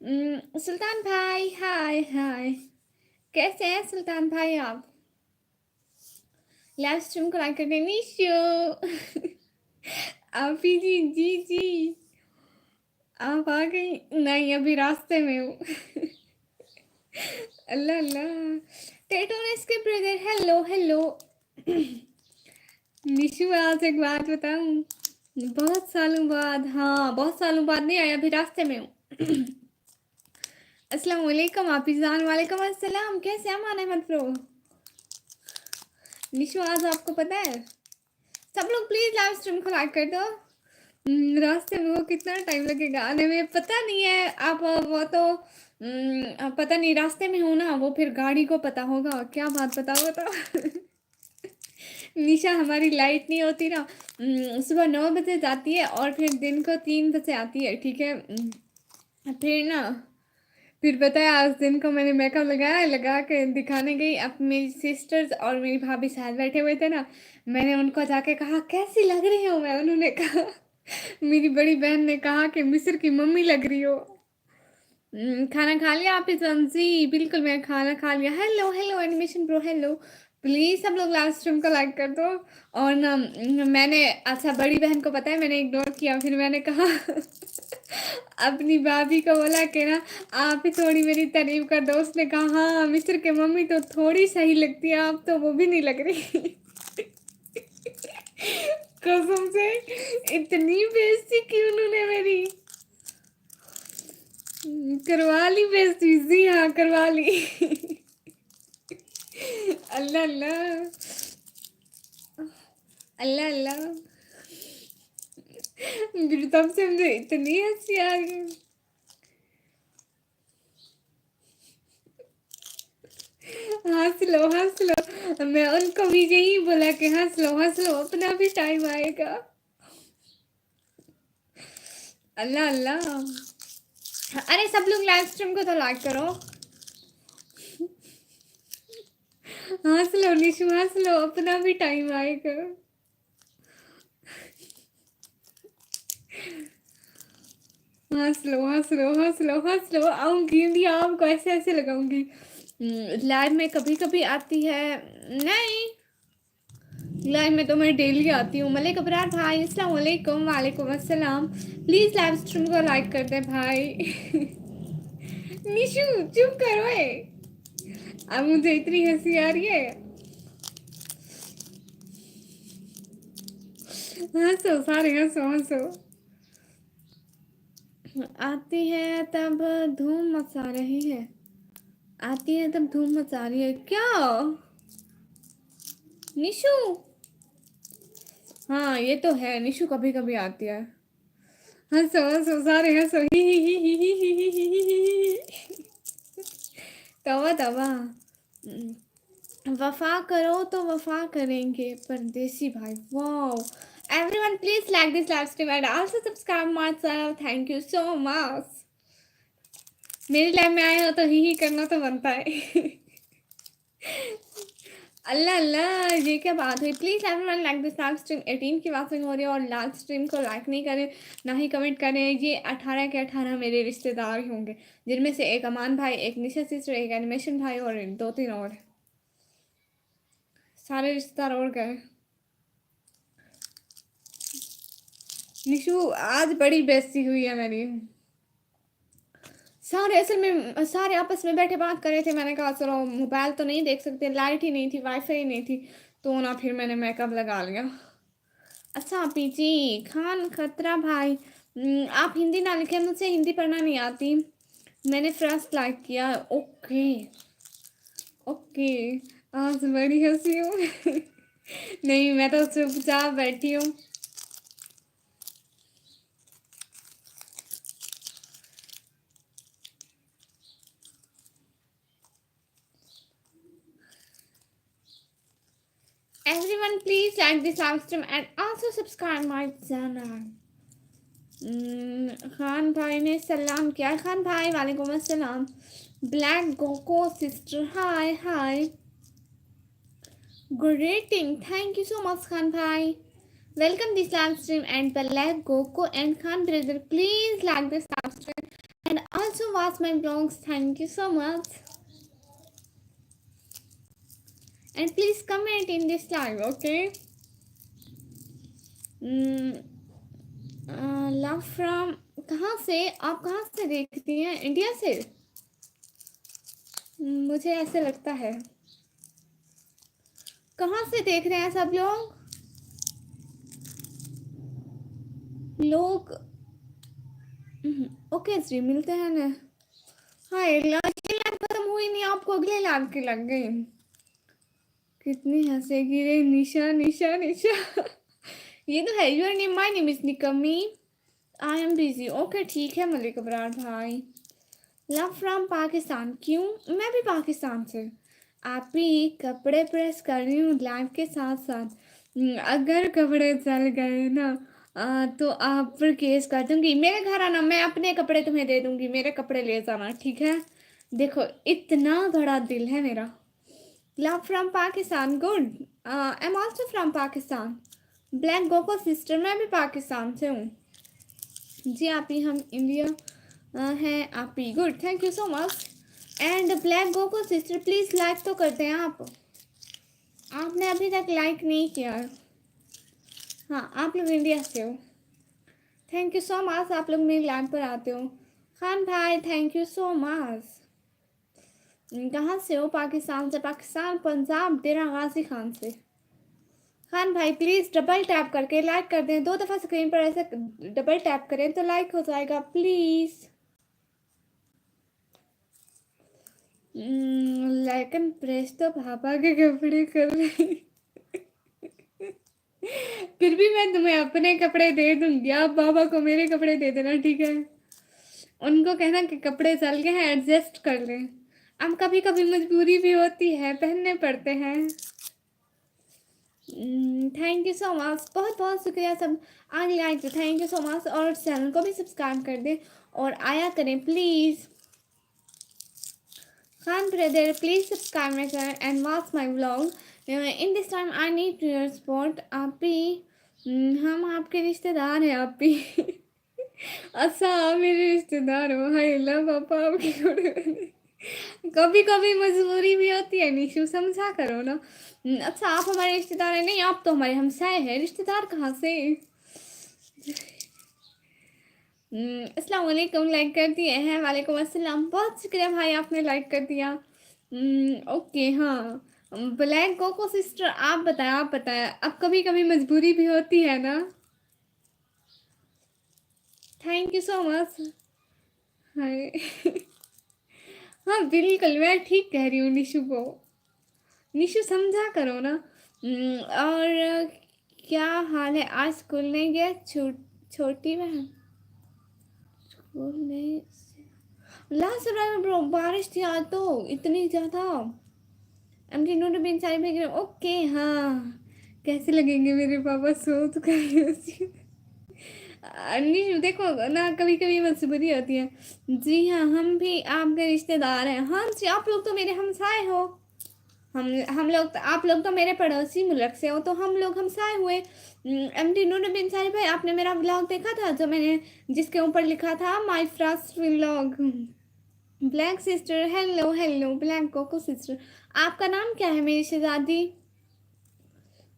सुल्तान भाई, हाय हाय। कैसे हैं सुल्तान भाई आप? लाइव स्ट्रीम को लाइक करके निशो। आप ही जी जी जी। आप आ गई? नहीं, अभी रास्ते में हूँ। अल्लाह अल्लाह। टेटोनेस के ब्रदर, हेलो हेलो। निशु, आज एक बात बताऊं? बहुत सालों बाद, हाँ बहुत सालों बाद नहीं आया, अभी रास्ते में हूँ। अस्सलाम वालेकुम आपिजान, वालेकुम अस्सलाम। कैसे हैं अमान अहमद प्रो? निशु, आज आपको पता है, सब लोग प्लीज लाइव स्ट्रीम को लाइक कर दो। रास्ते में वो कितना टाइम लगेगा आने में पता नहीं है। आप वो तो पता नहीं, रास्ते में हो ना, वो फिर गाड़ी को पता होगा। क्या बात बताओ तो। निशा, हमारी लाइट नहीं होती ना, सुबह 9 बजे जाती है और फिर दिन को 3 बजे आती है, ठीक है। फिर ना, फिर पता है आज दिन को मैंने मेकअप लगाया, लगा के दिखाने गई। अब मेरी सिस्टर्स और मेरी भाभी साथ बैठे हुए थे ना, मैंने उनको जाके कहा कैसी लग रही हूँ मैं। उन्होंने कहा, मेरी बड़ी बहन ने कहा कि मिस्र की मम्मी लग रही हो। खाना खा लिया आप? जी बिल्कुल, मैं खाना खा लिया। Hello hello animation bro, hello. Please सब लोग लाइव स्ट्रीम को लाइक कर दो। और ना, मैंने, अच्छा बड़ी बहन को पता है मैंने इग्नोर किया, फिर मैंने कहा अपनी भाभी को बोला कि ना आप ही थोड़ी मेरी तारीफ कर दो। उसने कहा हाँ, मिस्र के मम्मी तो थोड़ी सही लगती है, आप तो वो भी नहीं लग रही। कसम से इतनी बेइज्जती की उन्होंने मेरी। करवा ली बेइज्जती, जी हाँ करवा ली। अल्लाह अल्लाह, अल्लाह अल्लाह। फिर तब से मुझे इतनी हंसी आ गई। हंस लो हंस लो, मैं उनको भी यही बोला कि हंस लो, अपना भी टाइम आएगा। अल्लाह अल्लाह। अरे सब लोग लाइव स्ट्रीम को तो लाइक करो। हंस लो निशु, हंस लो, अपना भी टाइम आएगा। हंस लो हंस लो हंस लो हंस लो। आऊंगी इंडिया, आपको ऐसे ऐसे लगाऊंगी। लाइव में कभी कभी आती है, नहीं लाइव में तो मैं डेली आती हूँ। मलिक अबरार भाई, अस्सलाम वालेकुम। वालेकुम अस्सलाम। प्लीज लाइव स्ट्रीम को लाइक कर दे भाई। निशु चुप करो। अब मुझे इतनी हंसी आ रही है। हंसो सारे, हंसो हंसो। आती है तब धूम मचा रही है, आती है तब धूम मचा रही है क्या निशु? हाँ ये तो है, निशु कभी कभी आती है। हंसो हंसो सारे, हंसो। ही ही ही ही ही ही ही ही ही ही। तवा तवा। वफा करो तो वफा करेंगे परदेसी भाई, wow. Everyone please like this live stream and also subscribe my channel, thank you so much. मेरी लाइफ में आए हो तो ही करना तो बनता है। अल्लाह अल्लाह, ये क्या बात हुई? Please everyone like this live stream. 18 की बातें हो रही है और लाइव स्ट्रीम को लाइक नहीं करें, ना ही कमेंट करें। ये 18 के 18 मेरे रिश्तेदार ही होंगे, जिनमें से एक अमान भाई, एक निशा सिस्टर, एक एनिमेशन भाई और 2-3 और। सारे रिश्तेदार और गए। निशु, आज बड़ी बेइज्जती हुई है मेरी। सारे असल में सारे आपस में बैठे बात कर रहे थे। मैंने कहा चलो मोबाइल तो नहीं देख सकते, लाइट ही नहीं थी, वाईफाई नहीं थी, तो ना फिर मैंने मेकअप लगा लिया। अच्छा पीची खान खतरा भाई, आप हिंदी ना लिखे, मुझे हिंदी पढ़ना नहीं आती। मैंने फर्स्ट लाइक किया। Okay okay. आज बड़ी हंसी हूँ। नहीं, मैं तो चुपचाप बैठी हूँ। Everyone please like this live stream and also subscribe my channel. Khan भाई ने सलाम किया। खान भाई वालेकुम अस्सलाम। Black गोको sister, hi hi. Greeting, thank you so much Khan भाई। Welcome this live stream and black Goku and Khan brother, please like this live stream and also watch my vlogs. Thank you so much. And please comment in this live, okay? Love from कहाँ से आप कहाँ से देखती हैं? India से? मुझे ऐसे लगता है। कहाँ से देख रहे हैं सब लोग? ओके जी, मिलते हैं ना। हाँ, ये लाइव खत्म हुई नहीं, आपको अगले लाइव की लग गई। कितनी हंसेगी रे निशा निशा निशा। ये तो है। Your name, my name is निकमी, आई एम बिजी। ओके ठीक है मलिक अबरार भाई। Love from Pakistan. क्यों? मैं भी पाकिस्तान से। आप ही कपड़े प्रेस कर रही हूँ लाइव के साथ साथ। अगर कपड़े जल गए ना तो आप पर केस कर दूंगी। मेरे घर आना, मैं अपने कपड़े तुम्हें दे दूंगी, मेरे कपड़े ले जाना, ठीक है? देखो इतना बड़ा दिल है मेरा। Love from Pakistan, good. I am also from Pakistan. Black गोको sister, मैं भी पाकिस्तान से हूँ जी। आप ही हम इंडिया हैं। आप ही good, thank you so much. And black गोको sister please like तो करते हैं आप। आपने अभी तक लाइक नहीं किया। हाँ, आप लोग इंडिया से हो। थैंक यू सो मच, आप लोग मेरी लाइव पर आते हो। खान भाई थैंक यू सो मच। कहाँ से हो? पाकिस्तान से। पाकिस्तान, पंजाब, डेरा गाजी खान से। खान भाई प्लीज़ डबल टैप करके लाइक कर दें। 2 दफ़ा स्क्रीन पर ऐसे डबल टैप करें तो लाइक हो जाएगा प्लीज़। लेकिन प्रेस तो पापा के कपड़े कर रही। फिर भी मैं तुम्हें अपने कपड़े दे दूंगी, आप बाबा को मेरे कपड़े दे देना, ठीक है? उनको कहना कि कपड़े चल गए हैं, एडजस्ट कर लें। अब कभी कभी मजबूरी भी होती है, पहनने पड़ते हैं। थैंक यू सो मच, बहुत बहुत शुक्रिया सब आगे आए थे। Thank you so much. और चैनल को भी सब्सक्राइब कर दें और आया करें please. Khan brother, please subscribe my channel and watch my vlog. In this time I need your support. आप भी हम आपके रिश्तेदार हैं। आप भी अच्छा आप मेरे रिश्तेदार हो। हाय अल्लाह पापा आपकी कभी कभी मजबूरी भी होती है निशु, समझा करो ना। अच्छा आप हमारे रिश्तेदार हैं? नहीं, आप तो हमारे हमसाए हैं, रिश्तेदार कहाँ से? अस्सलाम वालेकुम, लाइक कर दिए हैं? वालेकुम अस्सलाम, बहुत शुक्रिया भाई आपने लाइक कर दिया। ओके हाँ। ब्लैक कोको सिस्टर आप बताएं। अब कभी कभी मजबूरी भी होती है ना। Thank you so much. Hi हाँ बिल्कुल, मैं ठीक कह रही हूँ निशु को। निशु समझा करो ना। और क्या हाल है? आज स्कूल नहीं गया? छोटी बहन स्कूल नहीं। लास्ट ब्रो बारिश थी आज तो इतनी ज़्यादा। एमडी नोट बिन सारी भेज रहे। ओके हाँ, कैसे लगेंगे मेरे पापा? सो तो करिए नहीं देखो ना, कभी कभी मजबूरी होती है। जी हाँ, हम भी आपके रिश्तेदार हैं। हाँ जी, आप लोग तो मेरे हमसाए हो। हम लोग तो, आप लोग तो मेरे पड़ोसी मुल्क से हो, तो हम लोग हमसाए हुए। एमडी नूर बिन सारी भाई, आपने मेरा व्लॉग देखा था जो मैंने जिसके ऊपर लिखा था my first vlog? Black sister, hello hello black coco sister. आपका नाम क्या है मेरी शहजादी?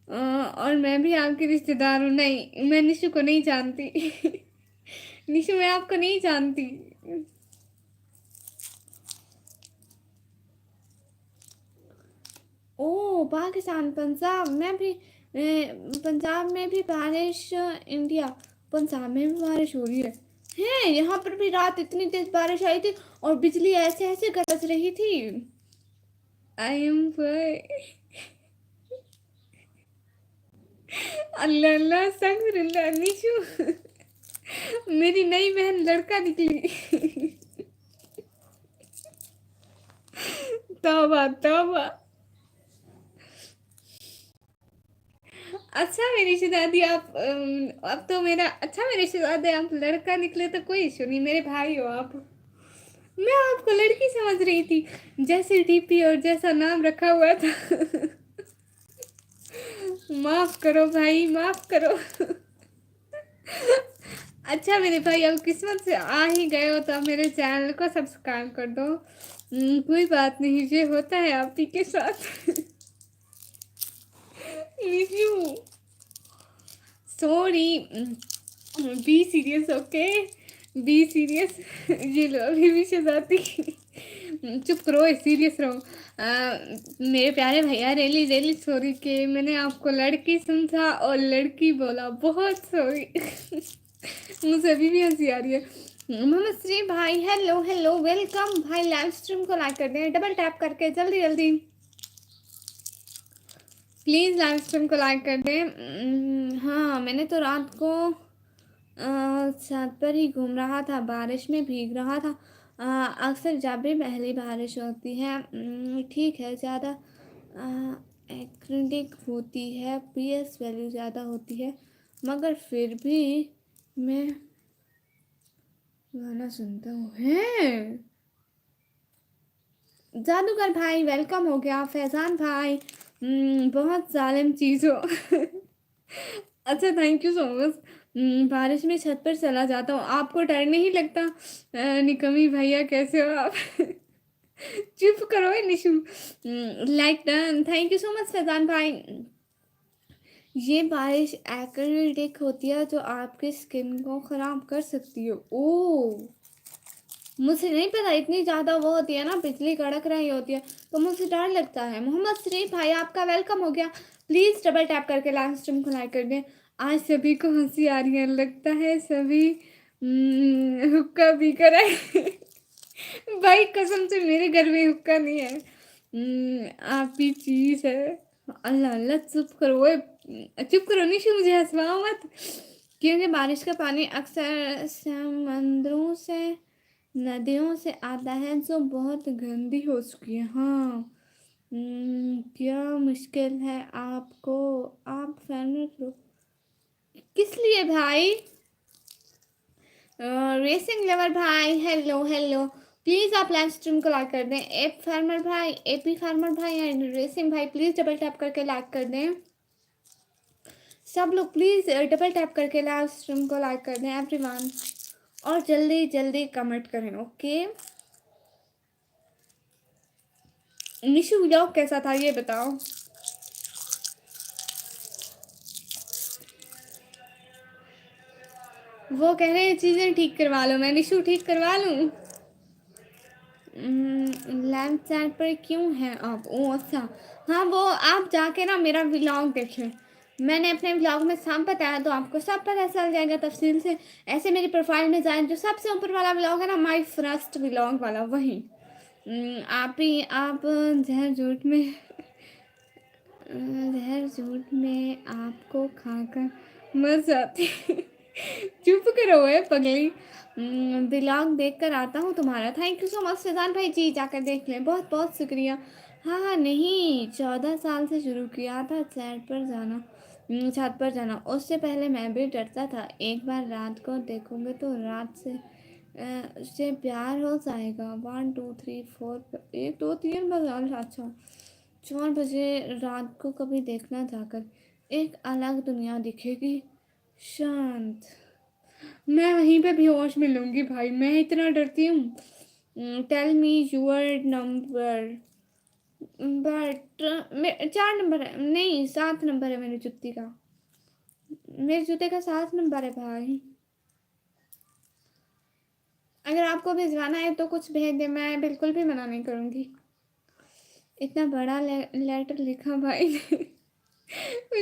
और मैं भी आपकी रिश्तेदार हूँ। नहीं, मैं निशु को नहीं जानती निशु मैं आपको नहीं जानती। ओ पाकिस्तान, पंजाब में भी पंजाब में भी बारिश। इंडिया, पंजाब में भी बारिश हो रही है यहाँ पर भी रात इतनी तेज बारिश आई थी और बिजली ऐसे ऐसे गरज रही थी। आई एम अल्लाह अल्लाह अल्लाह निशु मेरी नई बहन लड़का निकली तौबा तौबा। अच्छा मेरी शहजादी आप अब तो मेरा अच्छा मेरी शहजादी आप लड़का निकले तो कोई इशू नहीं, मेरे भाई हो आप। मैं आपको लड़की समझ रही थी, जैसे डीपी और जैसा नाम रखा हुआ था माफ करो भाई, माफ करो अच्छा मेरे भाई, अब किस्मत से आ ही गए हो तो अब मेरे चैनल को सब्सक्राइब कर दो। कोई बात नहीं, ये होता है आप ही के साथ। Miss you. Sorry. Be serious, okay. Be serious. ये लो अभी भी शहजादी। चुप करो, सीरियस रहो। मेरे प्यारे भैया, रियली रियली सॉरी कि मैंने आपको लड़की समझा और लड़की बोला, बहुत सॉरी। मुझे अभी भी हंसी आ रही है। नमस्ते भाई, हेलो हेलो, वेलकम भाई। लाइव स्ट्रीम को लाइक कर दें डबल टैप करके, जल्दी जल्दी प्लीज़ लाइव स्ट्रीम को लाइक कर दें। हाँ, मैंने तो रात को छत पर ही घूम रहा था, बारिश में भीग रहा था। अक्सर जब भी पहली बारिश होती है, ठीक है, ज़्यादा एक्रेडिक होती है, पीएस वैल्यू ज़्यादा होती है, मगर फिर भी मैं गाना सुनता हूँ। हैं जादूगर भाई, वेलकम हो गया। फैजान भाई, बहुत जालिम चीज़ हो। अच्छा, थैंक यू सो मच। बारिश में छत पर चला जाता हूँ, आपको डर नहीं लगता? निकमी भैया, कैसे हो आप? चुप करो ए Nishu. Like done, thank you so much Faizan भाई। ये बारिश एक्रेलिक होती है जो आपकी स्किन को ख़राब कर सकती है। ओह, मुझे नहीं पता, इतनी ज़्यादा वो होती है ना, बिजली कड़क रही होती है, तो मुझे डर लगता है। मोहम्मद शरीफ भाई, आपका वेलकम हो गया। प्लीज़ डबल टैप करके लाइव स्ट्रीम को लाइक कर दें। आज सभी को हंसी आ रही है, लगता है सभी हुक्का भी कराए। भाई कसम से मेरे घर में हुक्का नहीं है। आप ही चीज़ है। अल्लाह अल्लाह, चुप करो ओए, चुप करो निशु, मुझे हंसवाओ मत। क्योंकि बारिश का पानी अक्सर समंदरों से, नदियों से आता है जो बहुत गंदी हो चुकी है। हाँ। क्या मुश्किल है आपको? आप फैमिली करो। किस लिए भाई? रेसिंग लवर भाई, हेलो हेलो। प्लीज़ आप लाइव स्ट्रीम को लाइक कर दें। एप फार्मर भाई, एपी फार्मर भाई एंड रेसिंग भाई, प्लीज़ डबल टैप करके लाइक कर दें। सब लोग प्लीज़ डबल टैप करके लाइव स्ट्रीम को लाइक कर दें एवरीवन, और जल्दी जल्दी कमेंट करें, ओके। निशु व्लॉग कैसा था ये बताओ। वो कह रहे हैं चीज़ें ठीक करवा लो, मैं निशु ठीक करवा लूँ? लैंप चैट पर क्यों हैं आप? ओ अच्छा, हाँ वो आप जाके ना मेरा व्लॉग देखें। मैंने अपने व्लॉग में सब बताया, तो आपको सब पता चल जाएगा तफसील से। ऐसे मेरी प्रोफाइल में जाए, जो सबसे ऊपर वाला व्लॉग है ना, माय फर्स्ट व्लॉग वाला, वही। आप ही आप जहर झूठ में, जहर झूठ में आपको खाकर मर जाती। चुप करो है पगली। व्लॉग देख कर आता हूँ तुम्हारा। Thank you so much Faizan भाई जी, जाकर देख लें, बहुत बहुत शुक्रिया। हाँ हाँ, नहीं 14 साल से शुरू किया था चैट पर जाना, छत पर जाना। उससे पहले मैं भी डरता था, एक बार रात को देखोगे तो रात से प्यार हो जाएगा। 1 2 3 4, 1 2 3 बजे। अच्छा, 4 बजे रात को कभी देखना जाकर, एक अलग दुनिया दिखेगी, शांत। मैं वहीं पे बेहोश मिलूंगी भाई, मैं इतना डरती हूँ। Tell me your number. But 4 number है, नहीं 7 नंबर है मेरे जूती का। मेरे जूते का 7 नंबर है भाई। अगर आपको भिजवाना है तो कुछ भेज दे, मैं बिल्कुल भी मना नहीं करूँगी। इतना बड़ा लेटर लिखा भाई ने।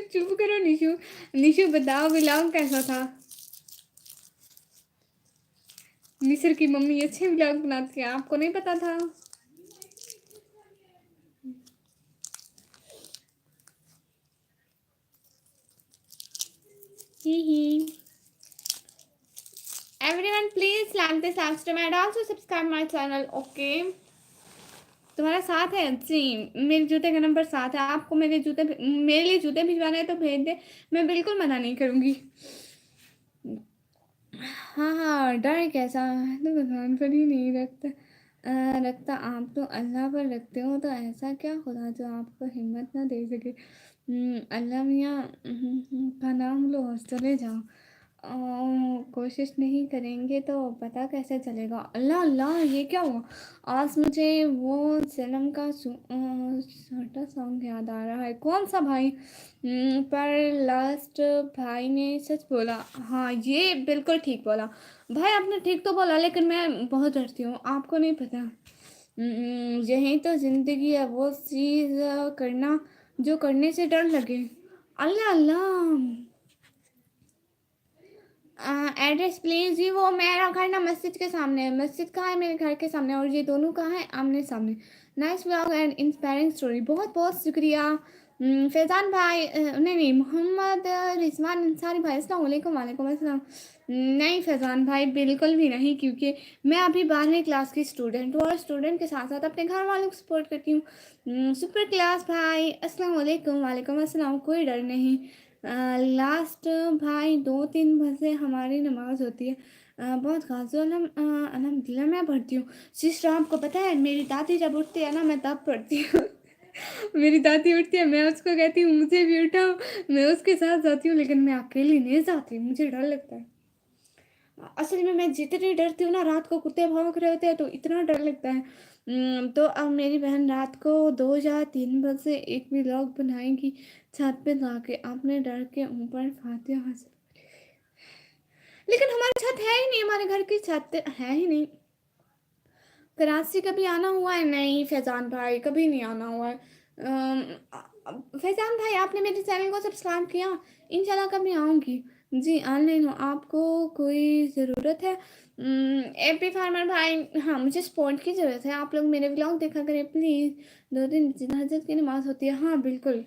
चुप करो निशु। निशु बताओ व्लॉग कैसा था? मिस्र की मम्मी अच्छे व्लॉग बनाती है, आपको नहीं पता था? ही ही। Everyone please like this live stream and also subscribe my channel, okay? तुम्हारा 7 है जी, मेरे जूते का नंबर 7 है। आपको मेरे लिए जूते भिजवाने हैं तो भेज दे, मैं बिल्कुल मना नहीं करूँगी। हाँ हाँ, डर कैसा है तो भगवान पर ही नहीं रखता। आप तो अल्लाह पर रखते हो, तो ऐसा क्या खुदा जो आपको हिम्मत ना दे सके? अल्लाह मियाँ का नाम लो और चले जाओ। कोशिश नहीं करेंगे तो पता कैसे चलेगा। अल्लाह अल्लाह, ये क्या हुआ? आज मुझे वो जन्म का छोटा सॉन्ग याद आ रहा है। कौन सा भाई? पर लास्ट भाई ने सच बोला। हाँ, ये बिल्कुल ठीक बोला भाई, आपने ठीक तो बोला, लेकिन मैं बहुत डरती हूँ, आपको नहीं पता। यही तो जिंदगी है, वो चीज़ करना जो करने से डर लगे। अल्लाह अल्लाह। एड्रेस प्लीज जी, वो मेरा घर ना मस्जिद के सामने है। मस्जिद कहाँ है? मेरे घर के सामने, और ये दोनों कहाँ है? आमने सामने। Nice vlog and inspiring story, बहुत बहुत शुक्रिया। फैज़ान भाई, नहीं नहीं, मोहम्मद रिजवान अंसारी भाई, अस्सलाम वालेकुम। वालेकुम अस्सलाम। नहीं फैज़ान भाई, बिल्कुल भी नहीं, क्योंकि मैं अभी 12वीं क्लास की स्टूडेंट हूँ, और स्टूडेंट के साथ साथ अपने घर वालों को सपोर्ट करती हूँ। सुपर क्लास भाई, अस्सलाम वालेकुम। वालेकुम अस्सलाम। कोई डर नहीं। लास्ट भाई 2-3 बजे हमारी नमाज होती है। बहुत खास अल्हम्दुलिल्लाह मैं पढ़ती हूँ। सिस्टर, आपको पता है मेरी दादी जब उठती है ना, मैं तब पढ़ती हूँ। मेरी दादी उठती है, मैं उसको कहती हूँ मुझे भी उठाओ, मैं उसके साथ जाती हूँ, लेकिन मैं अकेली नहीं जाती, मुझे डर लगता है। असल में मैं जितनी डरती हूँ ना, रात को कुत्ते भौंक रहे होते हैं तो इतना डर लगता है। तो अब मेरी बहन रात को 2 या 3 बजे एक व्लॉग बनाएगी छत पे जाके अपने डर के ऊपर फातिहा हासिल। लेकिन हमारी छत है ही नहीं, हमारे घर की छत है ही नहीं। कराची कभी आना हुआ है? नहीं फैज़ान भाई, कभी नहीं आना हुआ है। फैज़ान भाई, आपने मेरे चैनल को सब्सक्राइब किया? इंशाल्लाह कभी आऊँगी। जी ऑनलाइन हो, आपको कोई ज़रूरत है? एपी फार्मर भाई, हाँ मुझे सपोर्ट की ज़रूरत है, आप लोग मेरे व्लॉग देखा करें प्लीज़। 2 दिन हजरत की नमाज़ होती है, हाँ बिल्कुल।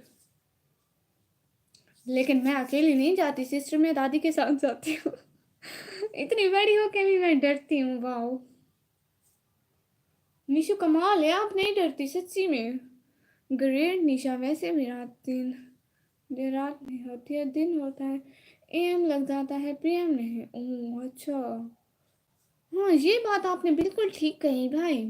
लेकिन मैं अकेली नहीं जाती सिस्टर, मैं दादी के साथ जाती हूँ। इतनी बड़ी हो के भी मैं डरती हूँ, वाह। निशु कमाल है, आप नहीं डरती सच्ची में। ग्रेट निशा, वैसे भी रात दिन देर रात नहीं होती है, दिन होता है, एम लग जाता है, पीएम नहीं। ओह अच्छा। हाँ, ये बात आपने बिल्कुल ठीक कही भाई।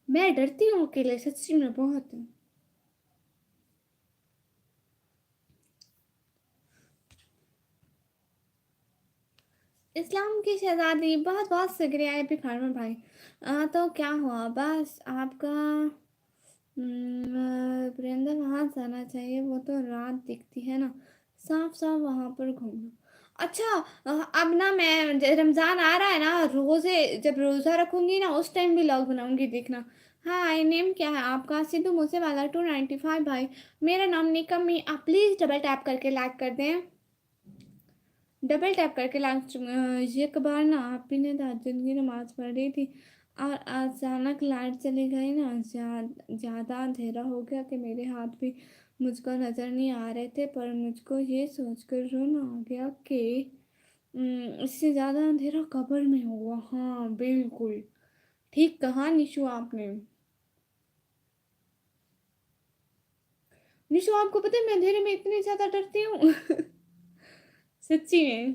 मैं डरती हूँ अकेले, सच्ची में बहुत। इस्लाम की शहजादी, बहुत बहुत शुक्रिया एपी फार्मर भाई। तो क्या हुआ, बस आपका परिंदा वहाँ जाना चाहिए, वो तो रात दिखती है ना, साफ साफ वहाँ पर घूमना। अच्छा, अब ना मैं रमज़ान आ रहा है ना, रोज़े जब रोज़ा रखूँगी ना, उस टाइम भी व्लॉग बनाऊँगी, देखना। हाँ, आई नेम क्या है आपका? सिद्धू मूसेवाला 295 भाई। मेरा नाम निकम ही, आप प्लीज़ डबल टैप करके लाइक कर दें। डबल टैप करके लाइक। एक बार ना आप ही ने तहज्जुद की नमाज़ पढ़ रही थी, और अचानक लाइट चली गई ना, ज़्यादा अंधेरा हो गया कि मेरे हाथ भी मुझको नज़र नहीं आ रहे थे, पर मुझको ये सोचकर रोना आ गया कि इससे ज़्यादा अंधेरा कब्र में होगा। हाँ बिल्कुल ठीक कहा निशु आपने। निशु, आपको पता है मैं अंधेरे में इतनी ज़्यादा डरती हूँ। सच्ची में।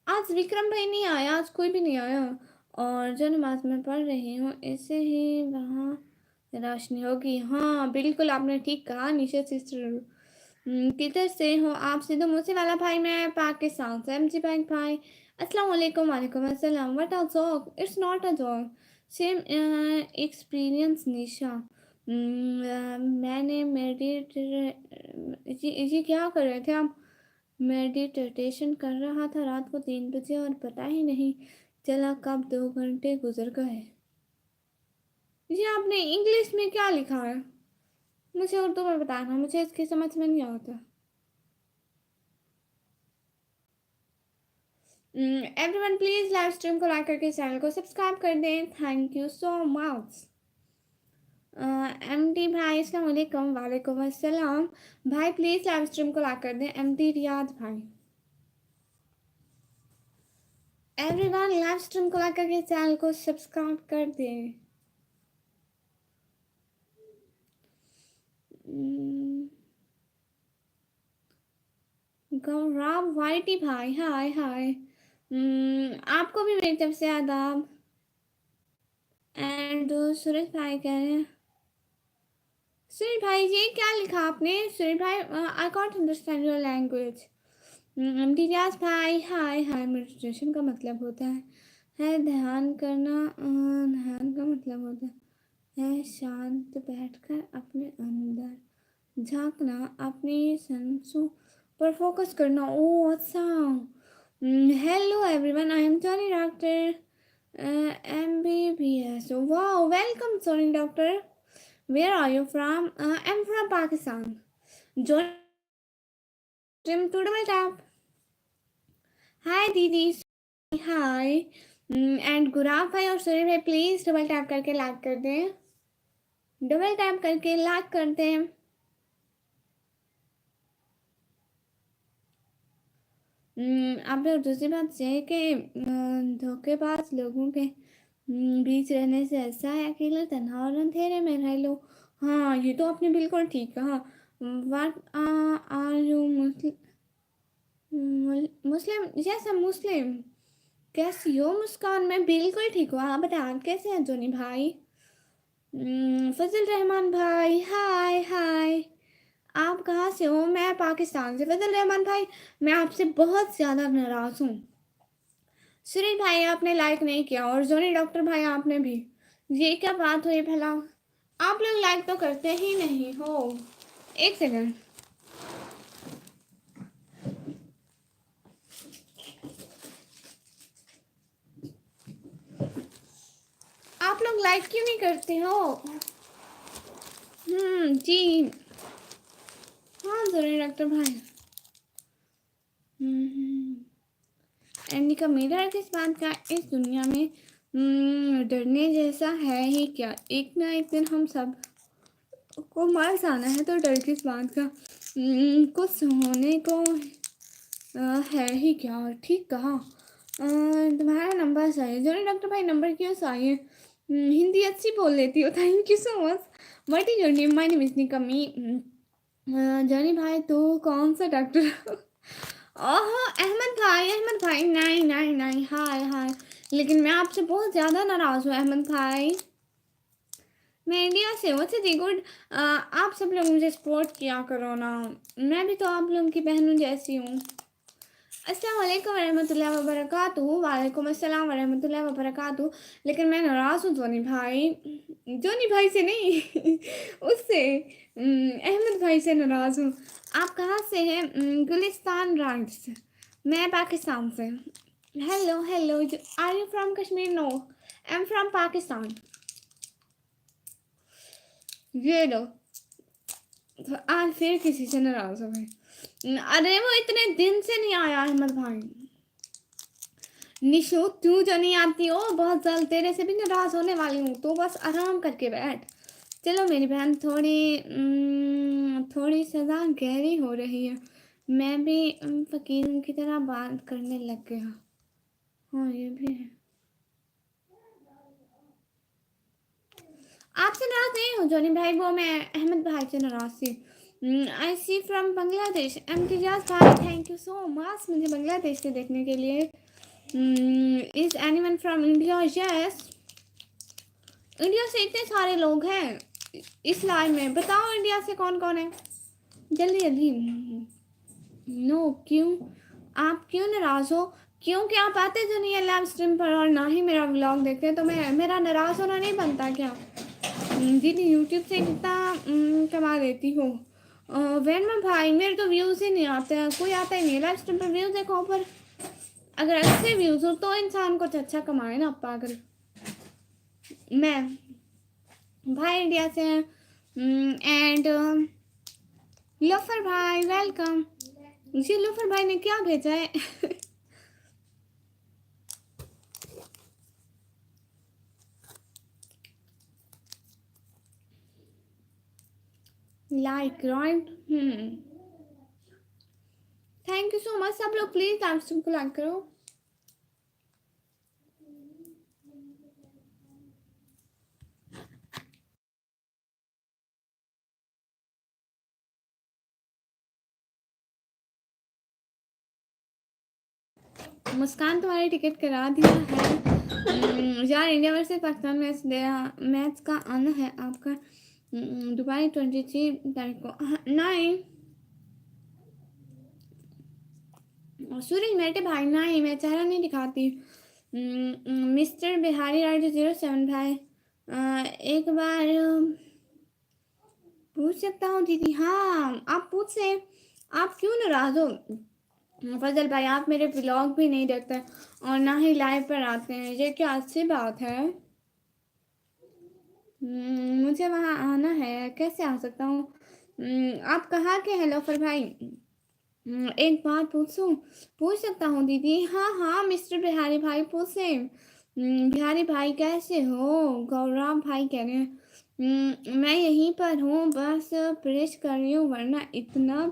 आज विक्रम भाई नहीं आया, आज कोई भी नहीं आया, और जो नमाज मैं पढ़ रही हूँ इससे ही वहाँ रोशनी होगी। हाँ बिल्कुल आपने ठीक कहा निशा सिस्टर। किधर से हो आप? सिद्धू मूसे वाला भाई, मैं पाकिस्तान से। एमजी बैंक भाई, अस्सलाम वालेकुम। वालेकुम अस्सलाम। What a job? It's not a job, same experience Nisha. मैंने मेडिट जी क्या कर रहे थे आप? मेडिटेशन कर रहा था रात को 3 बजे, और पता ही नहीं चला कब 2 घंटे गुजर गए। ये आपने इंग्लिश में क्या लिखा है? मुझे उर्दू में बताना, मुझे इसकी समझ में नहीं आता। एवरीवन प्लीज लाइव स्ट्रीम को लाइक करके चैनल को सब्सक्राइब कर दें, thank you so much. M D भाई, अस्सलाम वालेकुम। वालेकुम अस्सलाम। भाई प्लीज लाइव स्ट्रीम को लाइक कर दें, एम डी रियाज भाई। एवरीवन लाइव स्ट्रीम को लाइक करके चैनल को सब्सक्राइब कर दें। गौरव वाइटी भाई, हाय हाय। आपको भी मेरी तरफ से आदाब। एंड सूरज भाई कह रहे हैं सुनील भाई ये क्या लिखा आपने? सुनील भाई I can't understand your language. Divya's भाई हाय हाय। मेडिटेशन का मतलब होता है ध्यान करना। ध्यान का मतलब होता है शांत बैठकर अपने अंदर झांकना, अपने सांसों पर फोकस करना। ओह अच्छा। Hello everyone, I am Johnny doctor MBBS. Wow, welcome Johnny doctor. Where are you from? I'm from Pakistan. Join Jim to double tap. Hi दीदी। हाय। एंड गुराब भाई और सूर्य भाई प्लीज डबल टैप करके लाइक कर दें। डबल टैप करके like कर दें। आप लोग दूसरी बात यह है कि धोखेबाज लोगों के बीच रहने से ऐसा है अकेले तन्हा और अंधेरे में रह लो। हाँ ये तो आपने बिल्कुल ठीक कहा। What are you Muslim? Yes हम मुस्लिम। कैसी हो मुस्कान? मैं बिल्कुल ठीक हूँ, आप बताओ कैसे हैं जोनी भाई? फजल रहमान भाई हाय हाय। आप कहाँ से हो? मैं पाकिस्तान से। फजल रहमान भाई मैं आपसे बहुत ज़्यादा नाराज़ हूँ। सुनील भाई आपने लाइक नहीं किया और जोनी डॉक्टर भाई आपने भी। ये क्या बात हुई भला? आप लोग लाइक तो करते ही नहीं हो। एक सेकंड। आप लोग लाइक क्यों नहीं करते हो? जी हाँ जोनी डॉक्टर भाई। एंडिका मेरा किस बात का? इस दुनिया में डरने जैसा है ही क्या? एक ना एक दिन हम सब को मर जाना है तो डर किस बात का? कुछ होने को है ही क्या? ठीक कहा। तुम्हारा नंबर चाहिए जोनी डॉक्टर भाई। नंबर क्यों चाहिए? हिंदी अच्छी बोल लेती हो। Thank you so much. What is your name? My name is निकमी। जोनी भाई तो कौन सा डॉक्टर? ओहो अहमद भाई नहीं नहीं नहीं हाय हाय। लेकिन मैं आपसे बहुत ज़्यादा नाराज़ हूँ अहमद भाई। मैं इंडिया से हूँ। अच्छा जी गुड। आप सब लोग मुझे सपोर्ट किया करो ना, मैं भी तो आप लोगों की बहनों जैसी हूँ। अस्सलाम वालेकुम रहमतुल्लाहि व बरकातुहू। वालेकुम अस्सलाम व रहमतुल्लाहि व बरकातुहू। लेकिन मैं नाराज़ हूँ जोनी भाई से नहीं उससे अहमद भाई से नाराज़ हूँ। आप कहाँ से हैं? गुलिस्तान राइट्स। मैं पाकिस्तान से। Hello hello. Are you from Kashmir? No I am from Pakistan. ये लो तो आज फिर किसी से नाराज़ हो गए। अरे वो इतने दिन से नहीं आया अहमद भाई। निशो तू जो नहीं आती हो बहुत जल्द तेरे से भी नाराज होने वाली हूँ, तो बस आराम करके बैठ। चलो मेरी बहन थोड़ी सज़ा गहरी हो रही है। मैं भी फकीरों की तरह बात करने लग गया। हाँ ये भी है। आपसे नाराज नहीं हूँ जोनी भाई, वो मैं अहमद भाई से नाराज थी। आई सी फ्रॉम बांग्लादेश। इम्तियाज भाई थैंक यू सो मच मुझे बांग्लादेश से देखने के लिए। Is anyone from India? Yes India से इतने सारे लोग हैं इस लाइव में। बताओ इंडिया से कौन कौन है? जल्दी जल्दी। नो क्यों? आप क्यों नाराज़ हो? क्योंकि आप आते जो नहीं है लाइव स्ट्रीम पर और ना ही मेरा व्लॉग देखते, तो मैं मेरा नाराज़ होना नहीं बनता क्या? दीदी यूट्यूब से कितना कमा लेती हो? वैन में भाई मेरे तो व्यूज़ ही नहीं आते हैं, कोई आता ही नहीं लाइव स्ट्रीम पर। व्यूज़ देखो पर अगर अच्छे व्यूज़ हो तो इंसान कुछ अच्छा कमाए ना पागल। मैं भाई इंडिया से हैं। एंड लोफर भाई वेलकम। जी लोफर भाई ने क्या भेजा है? Like right. Thank you so much. सब लोग प्लीज लाइव स्ट्रीम को लाइक करो। मुस्कान तुम्हारी टिकट करा दिया है। यार इंडिया वर्सेस पाकिस्तान मैच का आना है आपका। दुबई 23 तारीख को। नहीं सूरज मेरे भाई, नहीं मैं चेहरा नहीं दिखाती। मिस्टर बिहारी राइट 07 भाई, एक बार पूछ सकता हूँ दीदी? हाँ आप पूछ से, आप क्यों नाराज हो? फजल भाई आप मेरे ब्लॉग भी नहीं देखते और ना ही लाइव पर आते हैं, ये क्या अच्छी बात है? मुझे वहाँ आना है, कैसे आ सकता हूँ? आप कहाँ के हैं लोफर भाई? एक बात पूछूं? पूछ सकता हूँ दीदी? हाँ हाँ मिस्टर बिहारी भाई पूछे। बिहारी भाई कैसे हो? गौरव भाई कह रहे हैं। मैं यहीं पर हूँ, बस प्रेस कर रही हूँ वरना इतना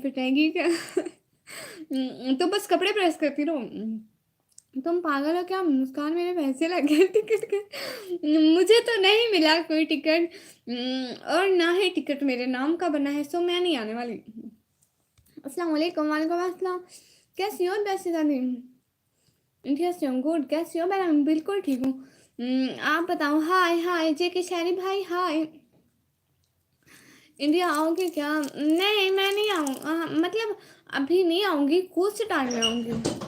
पिटाएगी क्या? तो बस कपड़े प्रेस करती रहो। तुम पागल हो क्या मुस्कान? मेरे पैसे लगे टिकट के, मुझे तो नहीं मिला कोई टिकट, और ना ही टिकट मेरे नाम का बना है, सो मैं नहीं आने वाली। अस्सलाम वालेकुम। वालेकुम अस्सलाम। कैसी हो वैसे दादी? इंडिया से हूँ, गुड। कैसी हो? मैं बिल्कुल ठीक हूँ। आप बताओ। हाय हाय जे के शहरी भाई, हाय। इंडिया आओगे क्या? नहीं मैं नहीं आऊँ, मतलब अभी नहीं आऊँगी, कुछ टाइम में आऊँगी।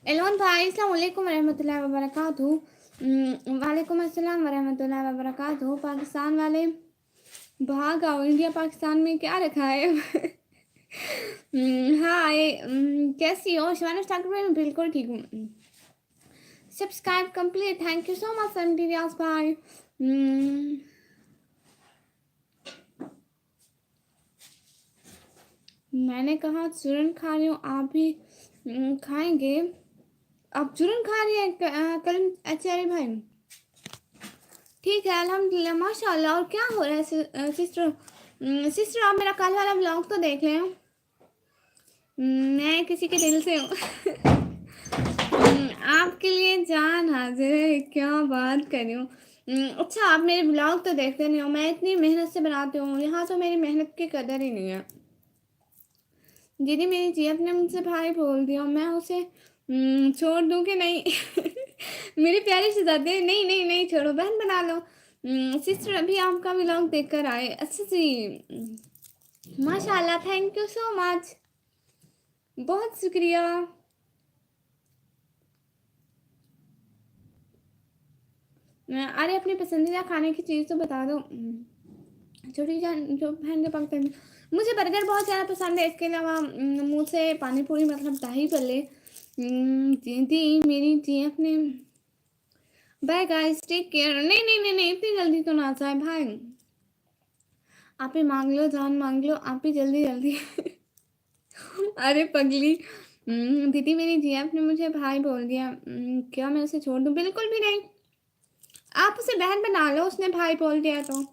एलोन भाई अस्सलाम वालेकुम वरहमतुल्लाहि वबरकातुहू। वालेकुम अस्सलाम वरहमतुल्लाहि वबरकातुहू। पाकिस्तान वाले भाग आओ, इंडिया पाकिस्तान में क्या रखा है? हाय, कैसी हो? शिवानी ठाकुर मैं बिल्कुल ठीक हूँ। Subscribe complete, thank you so much Riyaz भाई। मैंने कहा चूरन खा रही हूँ, आप भी खाएंगे? आप चूरन खा रही है कल? अच्छा भाई ठीक है अल्हम्दुलिल्लाह माशाल्लाह। और क्या हो रहा है सिस्टर? सिस्टर आप मेरा कल वाला ब्लॉग तो देख लें। मैं किसी के दिल से हूँ। आपके लिए जान हाजिर है, क्या बात कर रही हूँ। अच्छा आप मेरे ब्लॉग तो देखते नहीं हो, मैं इतनी मेहनत से बनाती हूँ, यहाँ तो मेरी मेहनत की कदर ही नहीं है। दीदी मेरी जीएफ ने मुझसे भाई बोल दिया, मैं उसे छोड़ दूँ कि नहीं? मेरी प्यारी शहजादी, नहीं नहीं नहीं छोड़ो, बहन बना लो। सिस्टर अभी आपका व्लॉग देख कर आए। अच्छा जी, माशाल्लाह, थैंक यू सो मच, बहुत शुक्रिया। अरे अपनी पसंदीदा खाने की चीज़ तो बता दो। छोटी जान जो बहन के पाकिस्तान, मुझे बर्गर बहुत ज़्यादा पसंद है, इसके अलावा मुँह से पानी पूरी मतलब दही भल्ले। दी मेरी जी अपने। Bye guys, take care. नहीं नहीं नहीं नहीं इतनी जल्दी तो ना जाए भाई, आप ही मांग लो, जान मांग लो आप ही जल्दी जल्दी। अरे पगली, दीदी मेरी जी आपने मुझे भाई बोल दिया, क्या मैं उसे छोड़ दूँ? बिल्कुल भी नहीं, आप उसे बहन बना लो, उसने भाई बोल दिया तो।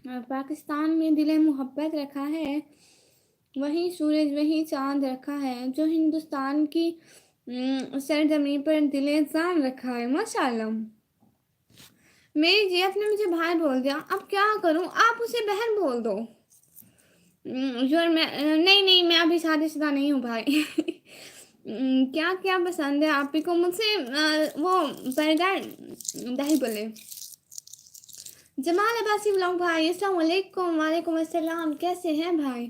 पाकिस्तान में दिल मोहब्बत रखा है, वही सूरज वही चांद रखा है, जो हिंदुस्तान की सरजमी पर दिल जान रखा है। माशाल्लाह, मेरी जीएफ ने मुझे भाई बोल दिया, अब क्या करूं? आप उसे बहन बोल दो। जोर मैं नहीं नहीं मैं अभी शादीशुदा नहीं हूँ भाई। क्या क्या पसंद है आप ही को मुझसे? वो बर्गर दही बोले। जमाल अब्बासी व्लॉग भाई अस्सलाम वालेकुम। वालेकुम अस्सलाम, कैसे हैं भाई?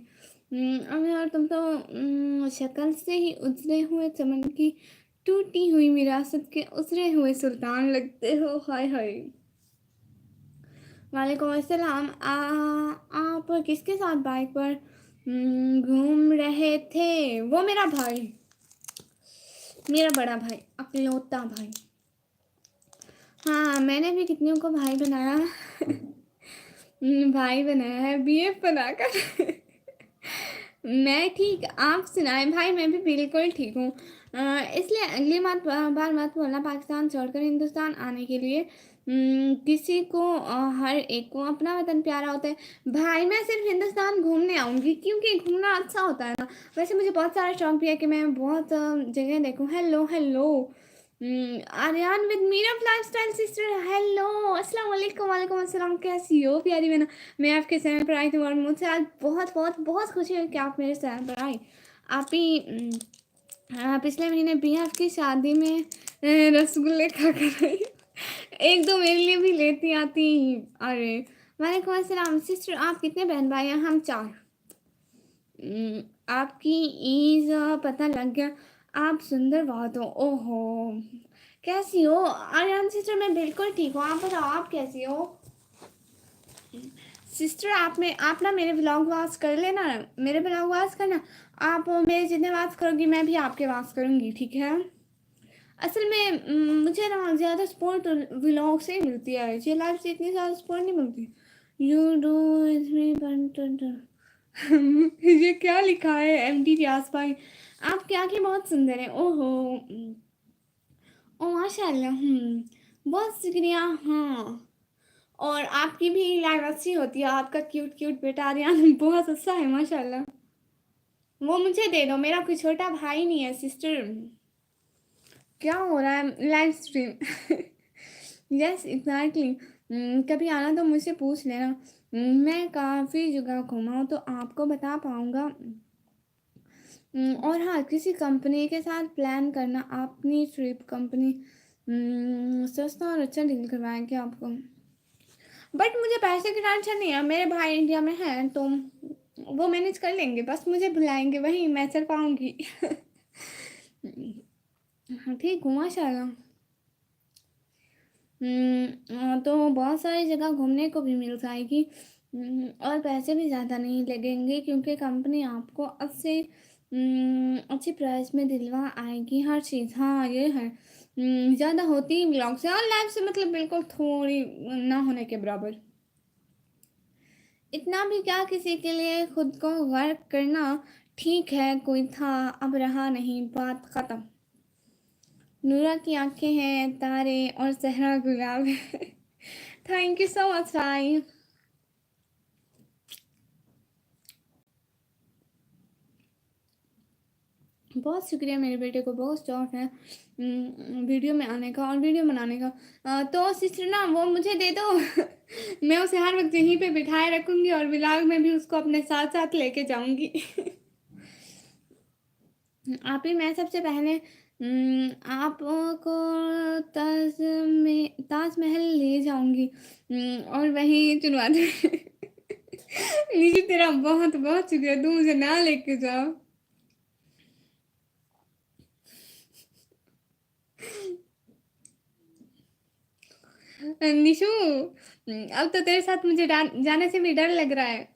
अरे यार तुम तो शक्ल से ही उजरे हुए चमन की टूटी हुई विरासत के उजरे हुए सुल्तान लगते हो। हाय हाय। वालेकुम अस्सलाम। आप किसके साथ बाइक पर घूम रहे थे? वो मेरा भाई, मेरा बड़ा भाई, अकलौता भाई। हाँ मैंने भी कितनियों को भाई बनाया। भाई बनाया है बीएफ बनाकर। मैं ठीक, आप सुनाए भाई? मैं भी बिल्कुल ठीक हूँ। इसलिए अगली बार मत बोलना पाकिस्तान छोड़कर हिंदुस्तान आने के लिए। किसी को हर एक को अपना वतन प्यारा होता है भाई। मैं सिर्फ हिंदुस्तान घूमने आऊँगी क्योंकि घूमना अच्छा होता है ना। वैसे मुझे बहुत सारा शौक भी है कि मैं बहुत जगह देखूँ। हेलो हेलो, आर्यन विद मीरफ लाइफस्टाइल सिस्टर, हेलो, अस्सलाम वालेकुम। वालेकुम अस्सलाम, कैसी हो प्यारी बहना? मैं आपके चैनल पर आई थी और मुझे आज बहुत बहुत बहुत खुशी है कि आप मेरे चैनल पर आई। आप ही पिछले महीने भी आपकी शादी में रसगुल्ले खा कर आई। एक दो मेरे लिए भी लेती आती। अरे वालेकुम अस्सलाम सिस्टर, आप कितने बहन भाई हैं? हम 4। आपकी ईज पता लग गया, आप सुंदर बहुत हो। ओहो, कैसी हो आर्यन सिस्टर? मैं बिल्कुल ठीक हूँ, आप बताओ आप कैसी हो? सिस्टर आप ना मेरे व्लॉग वाच कर लेना, मेरे व्लॉग वाच करना। आप मेरे जितने वाच करोगी मैं भी आपके वाच करूँगी, ठीक है? असल में मुझे ना ज़्यादा सपोर्ट व्लॉग से ही मिलती है, रियल लाइफ से इतनी ज़्यादा सपोर्ट नहीं मिलती। यू डू ये क्या लिखा है? एमडी व्यास भाई, आपकी आंखें बहुत सुंदर हैं। ओहो, ओ माशाल्लाह। बहुत शुक्रिया। हाँ, और आपकी भी लाइफ अच्छी होती है, आपका क्यूट क्यूट बेटा आर्यन बहुत अच्छा है माशाल्लाह। वो मुझे दे दो, मेरा कोई छोटा भाई नहीं है सिस्टर। क्या हो रहा है लाइव स्ट्रीम? Yes exactly. कभी आना तो मुझसे पूछ लेना। मैं काफ़ी जगह घूमा हूँ तो आपको बता पाऊँगा। और हाँ, किसी कंपनी के साथ प्लान करना, अपनी ट्रिप कंपनी सस्ता और अच्छा डील करवाएंगे आपको। बट मुझे पैसे की टेंशन नहीं है, मेरे भाई इंडिया में हैं तो वो मैनेज कर लेंगे, बस मुझे बुलाएंगे वहीं मैं चल पाऊँगी। हाँ ठीक हूँ माशाल्लाह। तो बहुत सारी जगह घूमने को भी मिल जाएगी। और पैसे भी ज़्यादा नहीं लगेंगे क्योंकि कंपनी आपको अच्छे अच्छी प्राइस में दिलवा आएगी हर चीज़। हाँ ये है, ज़्यादा होती ही ब्लॉग से और लाइफ से, मतलब बिल्कुल थोड़ी ना होने के बराबर। इतना भी क्या किसी के लिए खुद को गर्व करना। ठीक है, कोई था अब रहा नहीं, बात ख़त्म। नूरा की आंखें हैं तारे और सहरा गुलाब है। थैंक यू सो मच भाई। बहुत शुक्रिया, मेरे बेटे को बहुत शौक है वीडियो में आने का और वीडियो बनाने का। तो सिस्टर ना वो मुझे दे दो। मैं उसे हर वक्त यहीं पे बिठाए रखूंगी और व्लॉग में भी उसको अपने साथ साथ लेके जाऊंगी। आप ही मैं सबसे पहले आपको ताजमहल ले जाऊंगी और वहीं चुनवा दे। नीचे तेरा बहुत बहुत शुक्रिया, तू मुझे ना लेके जाओ। निशु, अब तो तेरे साथ मुझे जाने से भी डर लग रहा है।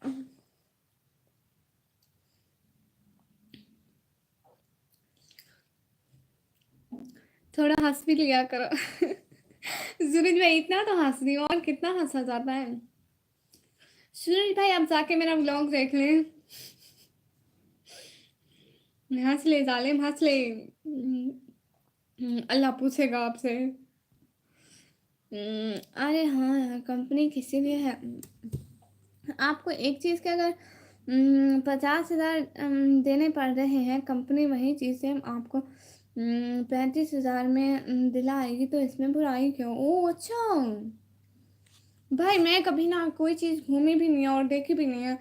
थोड़ा हंस भी लिया करो। सूरज भाई इतना तो हंस रही हूँ, और कितना हंसा जाता है। सूरज भाई आप जाके मेरा व्लॉग देख लें। हंस ले जालिम हंस ले। अल्लाह पूछेगा आपसे। अरे हाँ यार, कंपनी किसी लिए है। आपको एक चीज़ के अगर 50,000 देने पड़ रहे हैं, कंपनी वही चीज़ें आपको 35,000 में दिलाएगी, तो इसमें बुराई क्यों? ओह अच्छा भाई, मैं कभी ना कोई चीज़ घूमी भी नहीं है और देखी भी नहीं है।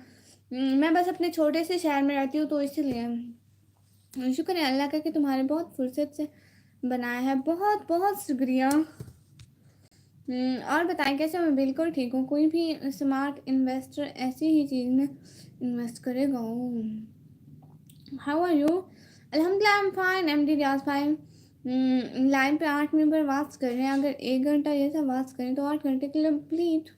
मैं बस अपने छोटे से शहर में रहती हूँ तो इसलिए शुक्र है अल्लाह का कि तुम्हारे बहुत फुर्सत से बनाया है। बहुत बहुत शुक्रिया। और बताएं कैसे? मैं बिल्कुल ठीक हूँ, कोई भी स्मार्ट इन्वेस्टर ऐसी ही चीज़ में इन्वेस्ट करेगा। How are you? अल्हम्दुलिल्लाह I am fine. MD Riyaz भाई लाइन पे 8 मिनट पर बात कर रहे हैं, अगर 1 घंटा ये सब बात करें तो 8 घंटे कंप्लीट।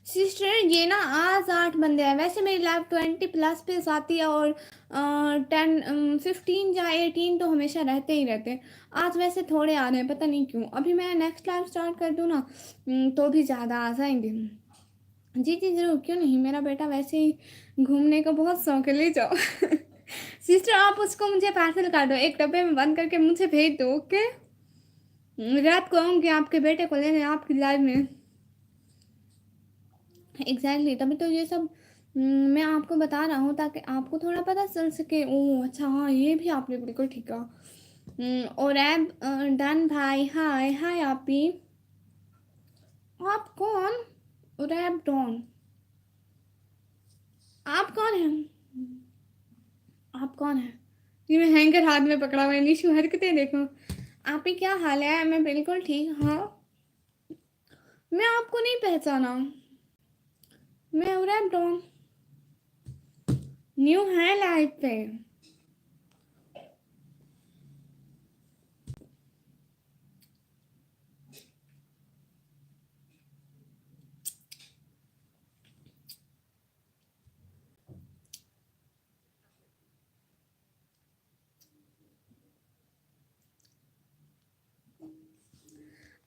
सिस्टर ये ना आज 8 बंदे हैं, वैसे मेरी लाइफ 20+ पे आती है और 15 या 18 तो हमेशा रहते ही रहते हैं। आज वैसे थोड़े आ रहे हैं, पता नहीं क्यों। अभी मैं नेक्स्ट लाइफ स्टार्ट कर दूँ ना तो भी ज़्यादा आ जाएंगे। जी जी ज़रूर, क्यों नहीं, मेरा बेटा वैसे ही घूमने का बहुत शौक है, ले जाओ। सिस्टर आप उसको मुझे पार्सल कर दो, एक डब्बे में बंद करके मुझे भेज दो, ओके? रात को आऊँगी आपके बेटे को लेने आपकी लाइफ में। एग्जैक्टली तभी तो ये सब मैं आपको बता रहा हूँ ताकि आपको थोड़ा पता चल सके। ओह अच्छा, हाँ ये भी आपने बिल्कुल ठीक कहा। और ऐप डन भाई, हाय हाय आपी। आप कौन? रैप डॉन, आप कौन हैं? आप कौन हैं? जी मैं हैंगर हाथ में पकड़ा हुआ है, निशु हरकतें देखो। आप ही क्या हाल है? मैं बिल्कुल ठीक। हाँ, मैं आपको नहीं पहचाना। मैं रैप डॉन, न्यू है लाइफ पे।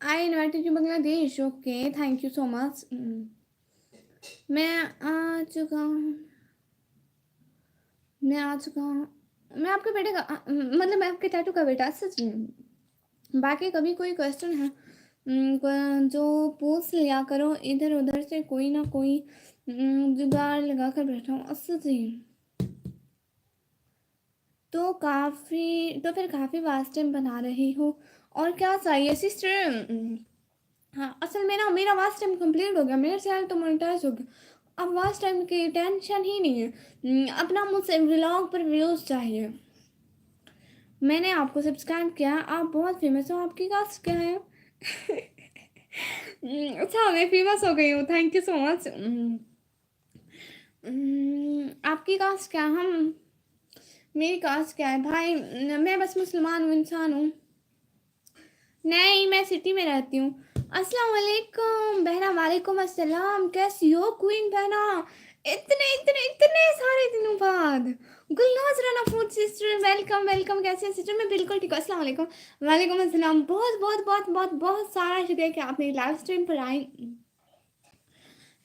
आई invited you Bangladesh, okay thank you so much. मैं आ चुका हूँ, मैं आ चुका हूँ। मैं आपके बेटे का मतलब मैं आपके टैटू का बेटा सच में। बाकी कभी कोई क्वेश्चन है जो पूछ लिया करो, इधर उधर से कोई ना कोई जुगाड़ लगा कर बैठा हूँ सच ही। तो फिर काफ़ी वास्ट टाइम बना रही हो, और क्या चाहिए सिस्टर? हाँ, असल में ना मेरा वास्ट टाइम कंप्लीट हो गया, मेरा चैनल तो मोनेटाइज हो गया। अब वास्ट टाइम की टेंशन ही नहीं है। अपना मुझसे व्लॉग पर व्यूज़ चाहिए। मैंने आपको सब्सक्राइब किया, आप बहुत फेमस हो। आपकी कास्ट क्या है? अच्छा मैं फेमस हो गई हूँ, थैंक यू सो मच। आपकी कास्ट क्या? हम मेरी कास्ट क्या है भाई? मैं बस मुसलमान हूँ, इंसान हूँ। नहीं, मैं सिटी में रहती हूँ। अस्सलाम वालेकुम बहना, वालेकुम अस्सलाम, कैसी हो क्वीन बहना? इतने इतने इतने सारे दिनों बाद। Gulnaz Rana food sister, welcome welcome. कैसे हैं सिस्टर? मैं बिल्कुल ठीक हूँ। अस्सलाम वालेकुम। वालेकुम अस्सलाम। बहुत बहुत बहुत बहुत बहुत सारा शुक्रिया कि आप मेरी लाइव स्ट्रीम पर आए।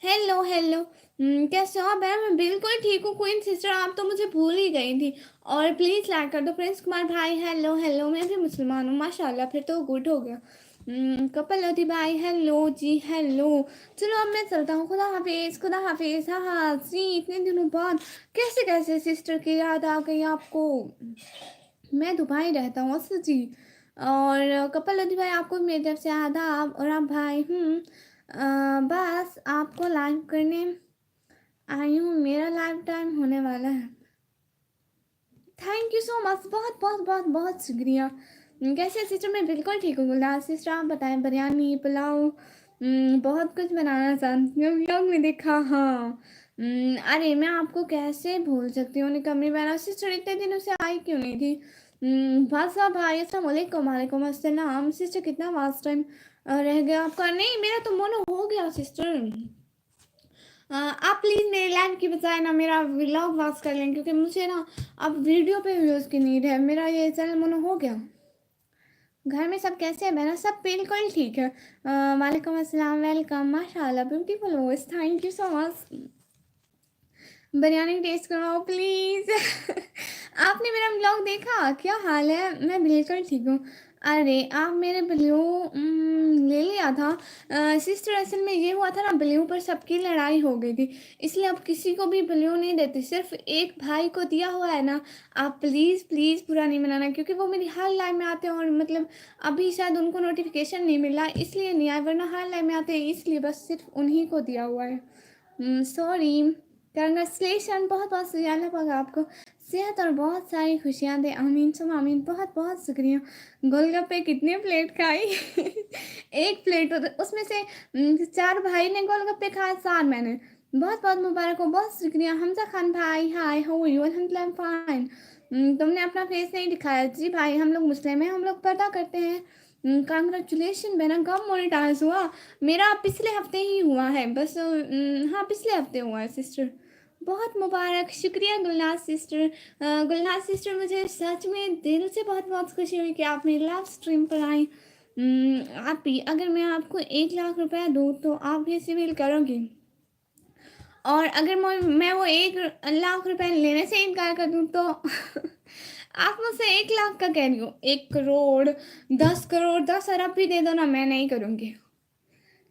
Hello hello. कैसे हो आप? मैं बिल्कुल ठीक हूँ क्वीन सिस्टर, आप तो मुझे भूल ही गई थी। और प्लीज़ लाइक कर दो। प्रिंस कुमार भाई हेलो हेलो, मैं भी मुसलमान हूँ माशाल्लाह, फिर तो गुड हो गया। कपल लोधी भाई हेलो जी हेलो। चलो अब मैं चलता हूँ, खुदा हाफिज़ खुदा हाफिज़। हाँ हाँ जी, इतने दिनों बाद कैसे कैसे सिस्टर की याद आ गई आपको? मैं दुबई रहता हूँ असल जी। और कपल लोधी भाई आपको भी मेरी तरफ से आदाब। और आप भाई बस आपको लाइव करने आई हूँ, मेरा लाइव टाइम होने वाला है। थैंक यू सो मच, बहुत बहुत बहुत बहुत शुक्रिया। कैसे सिस्टर? मैं बिल्कुल ठीक हूँ। गुलदार सिस्टर आप बताएं, बिरयानी पुलाव बहुत कुछ बनाना चाहती हूँ, व्लॉग में देखा। हाँ अरे मैं आपको कैसे भूल सकती हूँ निकम्मी बहना। सिस्टर इतने दिनों से आई क्यों नहीं थी? बस अब भाई अस्सलाम वालेकुम। वालेकुम अस्सलाम। सिस्टर कितना वास्ट टाइम रह गया आपका? नहीं मेरा तो मोनो हो गया सिस्टर। आप प्लीज़ मेरे लाइव की बजाय ना मेरा व्लॉग वॉच कर लें, क्योंकि मुझे ना अब वीडियो पे व्यूज़ की नीड है। मेरा ये चैनल मोनो हो गया। घर में सब कैसे हैं बहना? सब बिल्कुल ठीक है। वालेकुम अस्सलाम, वेलकम। माशाल्लाह beautiful voice, thank you so much. Biryani taste करवाओ प्लीज़। आपने मेरा ब्लॉग देखा? क्या हाल है? मैं बिल्कुल ठीक हूँ। अरे आप मेरे ब्लू ले लिया था सिस्टर। असल में ये हुआ था ना, ब्लू पर सबकी लड़ाई हो गई थी, इसलिए अब किसी को भी ब्लू नहीं देते, सिर्फ एक भाई को दिया हुआ है ना। आप प्लीज़ प्लीज़ बुरा नहीं मनाना, क्योंकि वो मेरी हर लाइव में आते हैं और मतलब अभी शायद उनको नोटिफिकेशन नहीं मिला इसलिए नहीं आया, वरना हर लाइव में आते हैं, इसलिए बस सिर्फ उन्हीं को दिया हुआ है। सॉरी। कंग्रेचुलेशन, बहुत बहुत शुक्रिया। अल्लाह पाक आपको सेहत और बहुत सारी खुशियाँ दे, आमीन सुम आमीन। बहुत बहुत शुक्रिया। गोलगप्पे कितने प्लेट खाई? एक प्लेट, उसमें से 4 भाई ने गोलगप्पे खाए, 4 मैंने। बहुत बहुत मुबारक हो, बहुत शुक्रिया। हमजा खान भाई हाय, हाउ आर यू? अल्हम्दुलिल्लाह फाइन। तुमने अपना फेस नहीं दिखाया। जी भाई हम लोग मुस्लिम हैं, हम लोग पर्दा करते हैं। कांग्रेचुलेशन बहना, कब मोनेटाइज हुआ? मेरा पिछले हफ्ते ही हुआ है बस। हाँ पिछले हफ्ते हुआ है सिस्टर। बहुत मुबारक, शुक्रिया गुलनाज सिस्टर। गुलनाज सिस्टर मुझे सच में दिल से बहुत बहुत खुशी हुई कि आप मेरी लाइव स्ट्रीम पर आई। आप भी, अगर मैं आपको 1 लाख रुपया दूँ तो आप भी सिविल करोगी? और अगर मैं वो 1 लाख रुपए लेने से इनकार कर दूँ तो आप मुझसे 1 लाख का कह रही हो? 1 करोड़, 10 करोड़, 10 अरब भी दे दो ना, मैं नहीं करूँगी।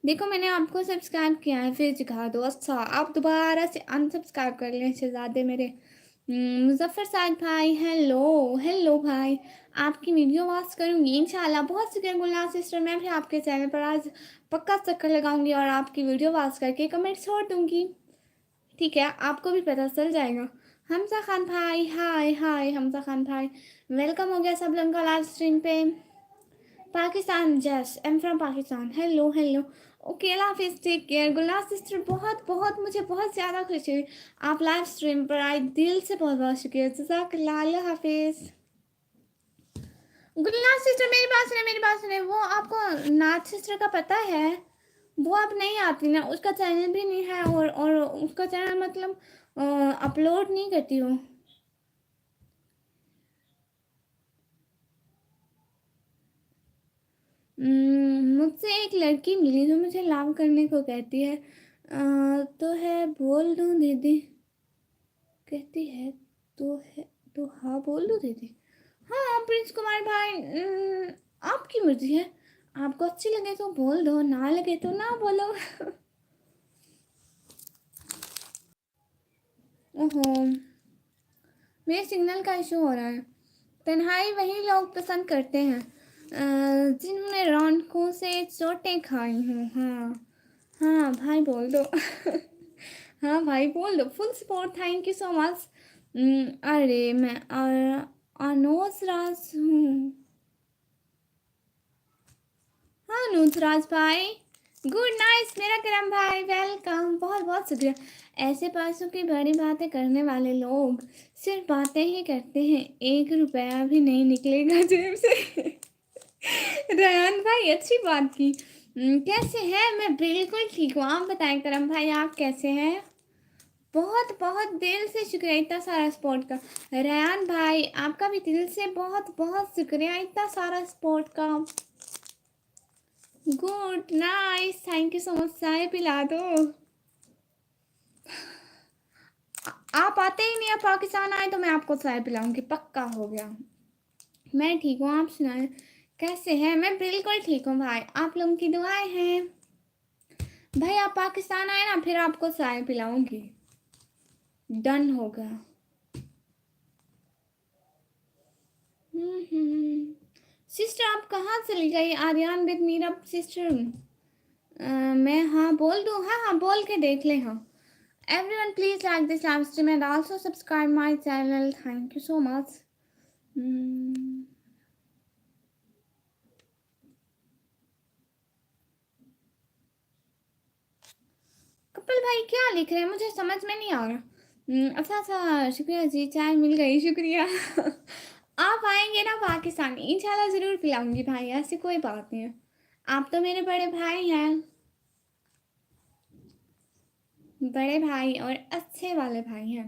देखो मैंने आपको सब्सक्राइब किया है, फिर दिखा दो। अच्छा आप दोबारा से अनसब्सक्राइब कर लें शहजादे मेरे। मुजफ्फर साद भाई हेलो हेलो भाई। आपकी वीडियो वॉच करूँगी इंशाल्लाह। बहुत शुक्रिया गुलनाज सिस्टर, मैं भी आपके चैनल पर आज पक्का चक्कर लगाऊंगी और आपकी वीडियो वॉच करके कमेंट छोड़ दूंगी। ठीक है, आपको भी पता चल जाएगा। हमजा खान भाई, हाय हाय हमजा खान भाई, वेलकम हो गया सब लोगों का लाइव स्ट्रीम पे। Pakistan, just I am from Pakistan, hello hello. Okay, अल्लाह हाफिज़, टेक केयर। गुलनाज सिस्टर बहुत बहुत मुझे बहुत ज़्यादा खुशी हुई आप लाइव स्ट्रीम पर आए, दिल से बहुत बहुत शुक्रिया, जज़ाकल्लाह, अल्लाह हाफिज़। गुलनाज सिस्टर मेरी बात सुने, मेरी बात सुने। वो आपको नाज सिस्टर का पता है, वो अब नहीं आती ना, उसका चैनल भी नहीं है और उसका चैनल मतलब अपलोड नहीं करती वो। मुझसे एक लड़की मिली जो मुझे लव करने को कहती है, तो है बोल दूँ दीदी, कहती है तो है, तो हाँ बोल दूँ दीदी। हाँ प्रिंस कुमार भाई, आपकी मर्जी है, आपको अच्छी लगे तो बोल दो, ना लगे तो ना बोलो। ओहो, मेरे सिग्नल का इशू हो रहा है। तन्हाई वही लोग पसंद करते हैं जिन्होंने रौनकों से चोटें खाई हों। हाँ हाँ भाई बोल दो। हाँ भाई बोल दो, full support, thank you so much. अरे मैं अनोज राज हूँ। हाँ नूतराज भाई, गुड नाइट मेरा करम भाई, वेलकम, बहुत बहुत शुक्रिया। ऐसे पैसों की बड़ी बातें करने वाले लोग सिर्फ बातें ही करते हैं, 1 रुपया भी नहीं निकलेगा जेब से। रेहान भाई अच्छी बात की। कैसे हैं? मैं बिल्कुल ठीक हूँ, आप बताएं करम भाई आप कैसे हैं? बहुत बहुत दिल से शुक्रिया इतना सारा सपोर्ट का। रेहान भाई आपका भी दिल से बहुत बहुत शुक्रिया इतना सारा सपोर्ट का। Good night, thank you so much. चाय पिला दो। आप आते ही नहीं, आप पाकिस्तान आए तो मैं आपको चाय पिलाऊंगी, पक्का हो गया। मैं ठीक हूँ, आप सुनाएं कैसे हैं? मैं बिल्कुल ठीक हूँ भाई, आप लोगों की दुआएं हैं। भाई आप पाकिस्तान आए ना, फिर आपको चाय पिलाऊंगी, डन होगा। सिस्टर आप कहाँ चली गई? Aryan with Meera sister. मैं हाँ बोल दूँ? हाँ हाँ बोल के देख ले। हाँ, everyone please like this live stream and also subscribe my channel, thank you so much. Kapil भाई क्या लिख रहे हैं, मुझे समझ में नहीं आ रहा। अच्छा अच्छा, शुक्रिया जी, चाय मिल गई, शुक्रिया। आप आएंगे ना पाकिस्तान, इंशाल्लाह ज़रूर पिलाऊंगी भाई, ऐसी कोई बात नहीं है, आप तो मेरे बड़े भाई हैं, बड़े भाई और अच्छे वाले भाई हैं।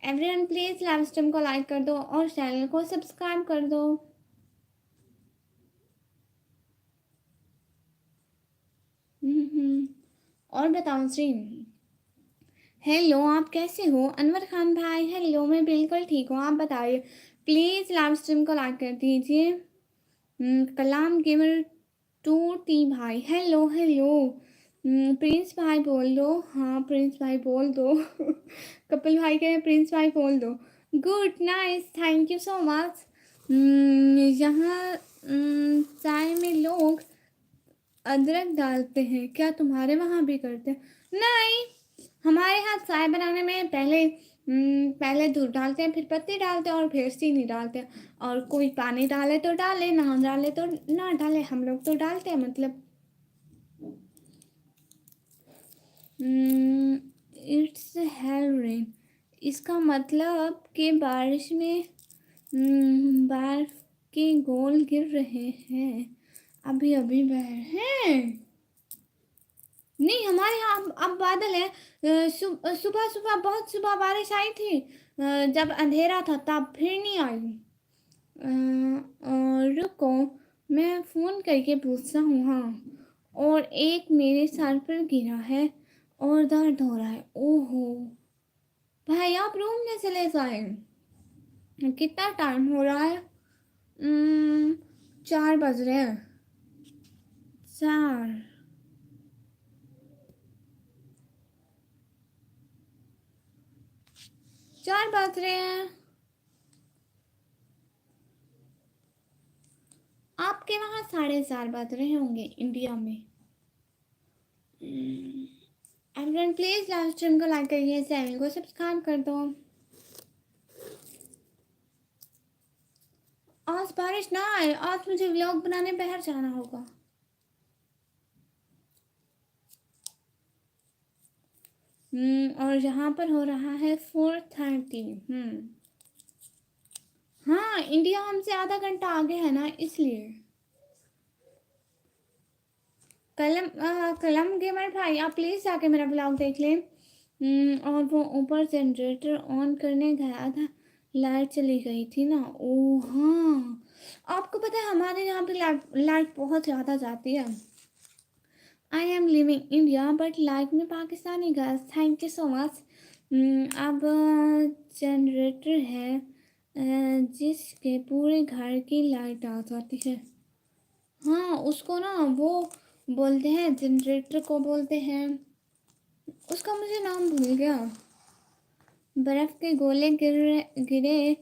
एवरीवन प्लीज़ लाइव स्ट्रीम को लाइक कर दो और चैनल को सब्सक्राइब कर दो। और बताओ स्ट्रीम। हेलो आप कैसे हो? अनवर खान भाई हेलो, मैं बिल्कुल ठीक हूँ, आप बताइए। प्लीज़ लाइव स्ट्रीम को लाइक कर दीजिए। कलाम गेमर 2T भाई हेलो हेलो। प्रिंस भाई बोल दो, हाँ प्रिंस भाई बोल दो। कपिल भाई कह रहे हैं प्रिंस भाई बोल दो। Good nice, thank you so much. यहाँ चाय में लोग अदरक डालते हैं, क्या तुम्हारे वहाँ भी करते हैं? नहीं, हमारे यहाँ चाय बनाने में पहले दूध डालते हैं, फिर पत्ती डालते हैं और फिर चीनी डालते हैं, और कोई पानी डाले तो डाले, ना डाले तो ना डाले, हम लोग तो डालते हैं। मतलब इट्स हेल रेन, इसका मतलब कि बारिश में बर्फ के गोल गिर रहे हैं, अभी अभी बह रहे हैं। नहीं हमारे यहाँ अब बादल है। सुबह सुबह बहुत सुबह बारिश आई थी, जब अंधेरा था तब, फिर नहीं आई। रुको मैं फ़ोन करके पूछता हूँ। हाँ, और एक मेरे सर पर गिरा है और दर्द हो रहा है। ओहो भाई आप रूम में चले जाए, कितना टाइम हो रहा है? 4 बज रहे हैं, 4, 4 बज रहे हैं। आपके वहाँ 4:30 बज रहे होंगे इंडिया में। एवरीवन प्लीज लाइव स्ट्रीम को लाइक करिए, चैनल को सब्सक्राइब कर दो। आज बारिश ना आए, आज मुझे व्लॉग बनाने बाहर जाना होगा। और यहाँ पर हो रहा है 4:30। हाँ, इंडिया हमसे आधा घंटा आगे है ना, इसलिए। कलम गेमर भाई, आप प्लीज जाके मेरा ब्लॉग देख लें। और वो ऊपर जनरेटर ऑन करने गया था, लाइट चली गई थी ना। ओ हाँ, आपको पता है हमारे यहाँ पे लाइट बहुत ज़्यादा जाती है। I am living India but like में Pakistani girls, thank you so much. अब जनरेटर है जिसके पूरे घर की लाइट आ जाती है। हाँ, उसको ना वो बोलते हैं, जनरेटर को बोलते हैं, उसका मुझे नाम भूल गया। बर्फ़ के गोले गिरे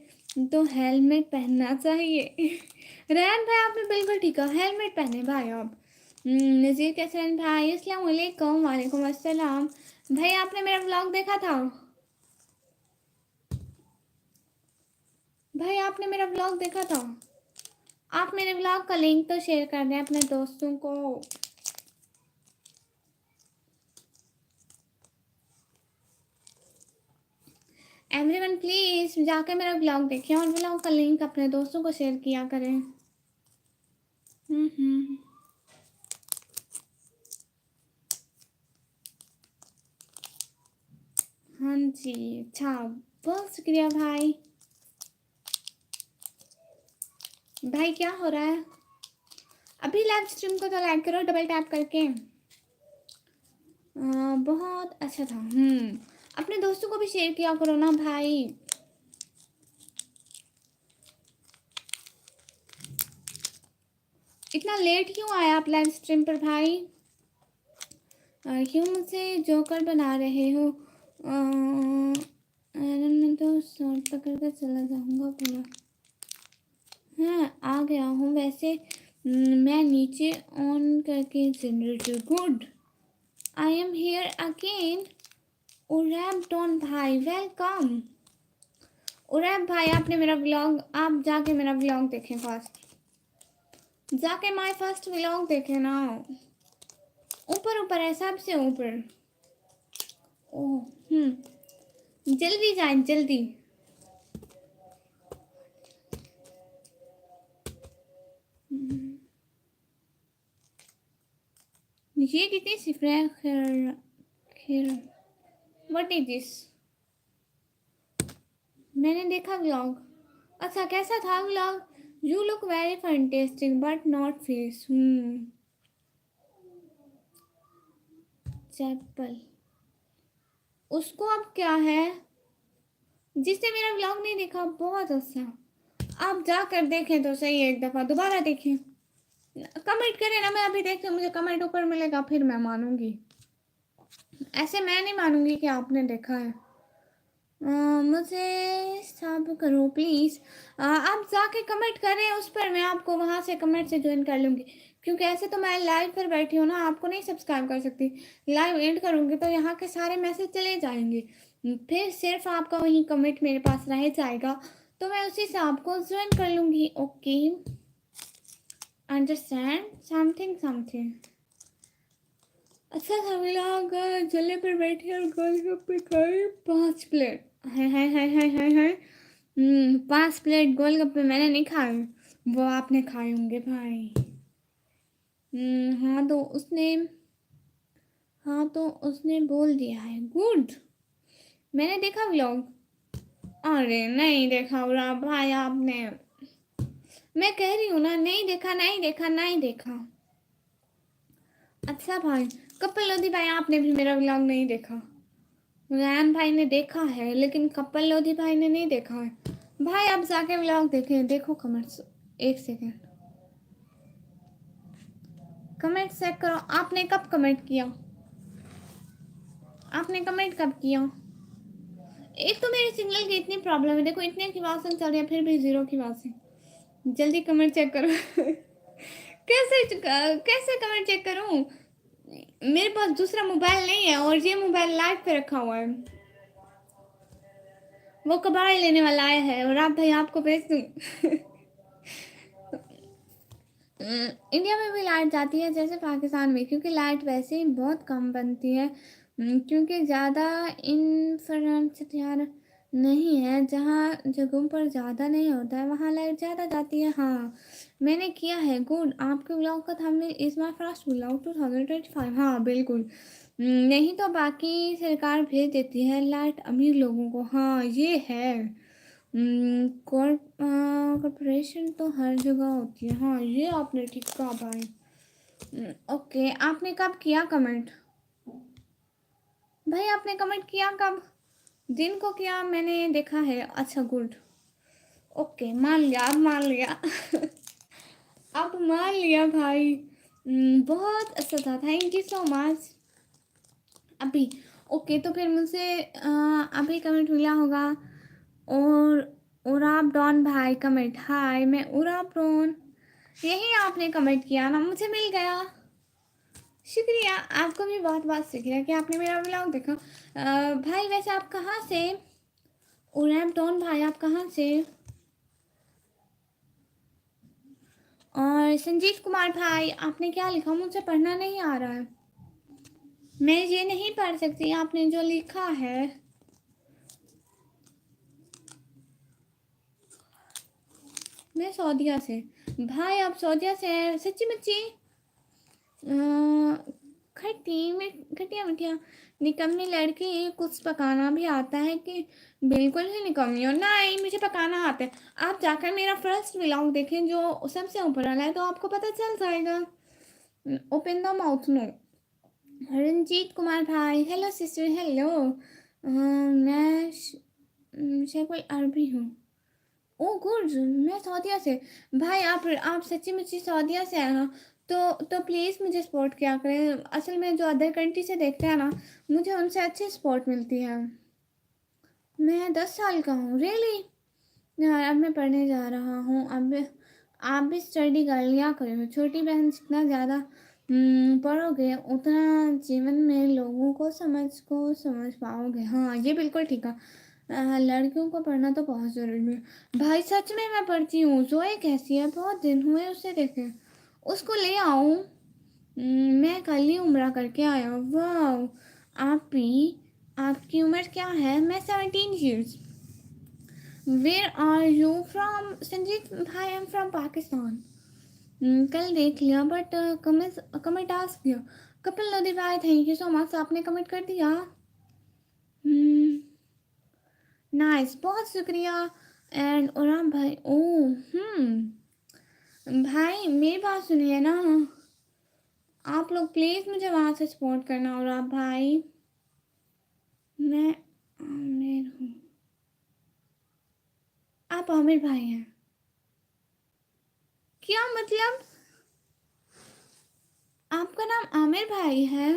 तो हेलमेट पहनना चाहिए। रैन भाई आपने बिल्कुल ठीक है, हेलमेट पहने भाई आप। नज़ीर कैसे भाई, अस्सलाम वालेकुम। वालेकुम अस्सलाम। भाई आपने मेरा व्लॉग देखा था? भाई आपने मेरा व्लॉग देखा था? आप मेरे व्लॉग का लिंक तो शेयर कर दें अपने दोस्तों को। एवरीवन प्लीज जाकर मेरा व्लॉग देखिए और व्लॉग का लिंक अपने दोस्तों को शेयर किया करें। हाँ जी, अच्छा, बहुत शुक्रिया भाई। भाई क्या हो रहा है? अभी लाइव स्ट्रीम को तो लाइक करो डबल टैप करके। बहुत अच्छा था। अपने दोस्तों को भी शेयर किया करो ना भाई। इतना लेट क्यों आया आप लाइव स्ट्रीम पर भाई? क्यों मुझे जोकर बना रहे हो? मैं तो शॉर्ट पकड़ कर चला जाऊंगा पूरा। हाँ, आ गया हूँ वैसे। मैं नीचे ऑन करके generator. Good, I am here again. Uraib don भाई वेलकम। उरैब भाई आपने मेरा व्लॉग, आप जाके मेरा व्लॉग देखें फर्स्ट, जाके माय फर्स्ट व्लॉग देखें ना। ऊपर ऊपर है, सबसे ऊपर। ओह जल्दी जाए जल्दी। ये कितनी सिफर खैर खैर व्हाट इज दिस? मैंने देखा व्लॉग। अच्छा, कैसा था vlog? You look very fantastic but not face. चैपल, उसको अब क्या है? जिसने मेरा व्लॉग नहीं देखा, बहुत अच्छा, आप जाकर देखें तो सही, एक दफ़ा दोबारा देखें। कमेंट करें ना, मैं अभी देखती हूँ, मुझे कमेंट ऊपर मिलेगा फिर मैं मानूंगी। ऐसे मैं नहीं मानूंगी कि आपने देखा है। मुझे सब करो प्लीज़। आप जाके कमेंट करें उस पर, मैं आपको वहाँ से कमेंट से ज्वाइन कर लूँगी, क्योंकि ऐसे तो मैं लाइव पर बैठी हूँ ना, आपको नहीं सब्सक्राइब कर सकती। लाइव एंड करूँगी तो यहाँ के सारे मैसेज चले जाएंगे, फिर सिर्फ आपका वही कमेंट मेरे पास रह जाएगा, तो मैं उसी से आपको ज्वाइन कर लूँगी। Okay, understand something something. अच्छा था व्लॉग। चूल्हे पर बैठे और गोलगप्पे खाए 5 प्लेट। है 5 प्लेट गोलगप्पे मैंने नहीं खाए, वो आपने खाए होंगे भाई। हाँ तो उसने बोल दिया है। गुड, मैंने देखा व्लॉग। अरे नहीं देखा बुरा भाई आपने, मैं कह रही हूँ ना, नहीं देखा नहीं देखा नहीं देखा। अच्छा भाई, कपिल लोधी भाई आपने भी मेरा व्लॉग नहीं देखा। रैन भाई ने देखा है लेकिन कपिल लोधी भाई ने नहीं देखा है। भाई आप जाके व्लॉग देखें, देखो कमेंट्स। एक सेकेंड, कमेंट चेक करो। आपने कब कमेंट किया? आपने कमेंट कब किया? एक तो मेरे सिग्नल की इतनी प्रॉब्लम है, देखो इतने की वासन चल रही है फिर भी 0 की वासन। जल्दी कमेंट चेक करो। कैसे कमेंट चेक करूं? मेरे पास दूसरा मोबाइल नहीं है और ये मोबाइल लाइट पे रखा हुआ है। वो कबाड़ लेने वाला आया है और आप भाई आपको भेज दूं। इंडिया में भी लाइट जाती है जैसे पाकिस्तान में, क्योंकि लाइट वैसे ही बहुत कम बनती है, क्योंकि ज़्यादा इंफ्रास्ट्रक्चर नहीं है। जहाँ जगहों पर ज़्यादा नहीं होता है वहाँ लाइट ज़्यादा जाती है। हाँ, मैंने किया है। गुड, आपके ब्लॉग का thumbnail is my first blog 2025। हाँ बिल्कुल। नहीं तो बाकी सरकार भेज देती है लाइट अमीर लोगों को। हाँ ये है। कॉरपोरेशन तो हर जगह होती है। हाँ ये आपने ठीक कहा भाई। ओके, आपने कब किया कमेंट? भाई आपने कमेंट किया कब? दिन को किया मैंने देखा है। अच्छा गुड। ओके मान लिया, अब मान लिया। अब मान लिया भाई। बहुत अच्छा था, थैंक यू सो मच। अभी ओके, तो फिर मुझसे अभी कमेंट मिला होगा। और आप डॉन भाई कमेंट, हाय मैं उराब डॉन। यही आपने कमेंट किया ना, मुझे मिल गया। शुक्रिया, आपको भी बहुत बहुत शुक्रिया कि आपने मेरा ब्लॉग देखा। भाई वैसे आप कहाँ से? उराब डॉन भाई आप कहाँ से? और संजीव कुमार भाई आपने क्या लिखा? मुझे पढ़ना नहीं आ रहा है, मैं ये नहीं पढ़ सकती आपने जो लिखा है। मैं सऊदीया से। भाई आप सऊदीया से हैं? सच्ची मच्ची? खट्टी खटिया मिठिया निकम्मी लड़की, कुछ पकाना भी आता है कि? बिल्कुल ही निकम्मी हो। नहीं, मुझे पकाना आता है। आप जाकर मेरा फर्स्ट व्लॉग देखें जो सबसे ऊपर वाला है, तो आपको पता चल जाएगा। Open the mouth no. Ranjit Kumar भाई, हेलो सिस्टर, हेलो। मैं कोई अरबी हूँ। ओ गुड, मैं सऊदीया से। भाई आप सच्ची मुच्ची सऊदीया से हैं ना? तो प्लीज़ मुझे सपोर्ट किया करें। असल में जो अदर कंट्री से देखते हैं ना, मुझे उनसे अच्छी सपोर्ट मिलती है। मैं 10 साल का हूँ। रियली? यार अब मैं पढ़ने जा रहा हूँ। अब आप भी स्टडी कर लिया करो। छोटी बहन जितना ज़्यादा पढ़ोगे उतना जीवन में लोगों को समझ पाओगे। हाँ ये बिल्कुल ठीक है। लड़कियों को पढ़ना तो बहुत ज़रूरी है। भाई सच में मैं पढ़ती हूँ। जोए कैसी है? बहुत दिन हुए उसे देखे। उसको ले आऊँ? मैं कल ही उम्रा करके आया। वाह, आप भी? आपकी उम्र क्या है? मैं 17 years। Where are you from? Sanjit भाई आई एम फ्रॉम पाकिस्तान। कल देख लिया बट कमेंट आ गया। कपिल लोधी भाई थैंक यू सो मच, आपने कमेंट कर दिया। नाइस, बहुत शुक्रिया। एंड और भाई ओ भाई मेरी बात सुनिए ना, आप लोग प्लीज़ मुझे वहाँ से सपोर्ट करना। और आप भाई, मैं आमिर हूँ। आप आमिर भाई हैं? क्या मतलब? आपका नाम आमिर भाई है?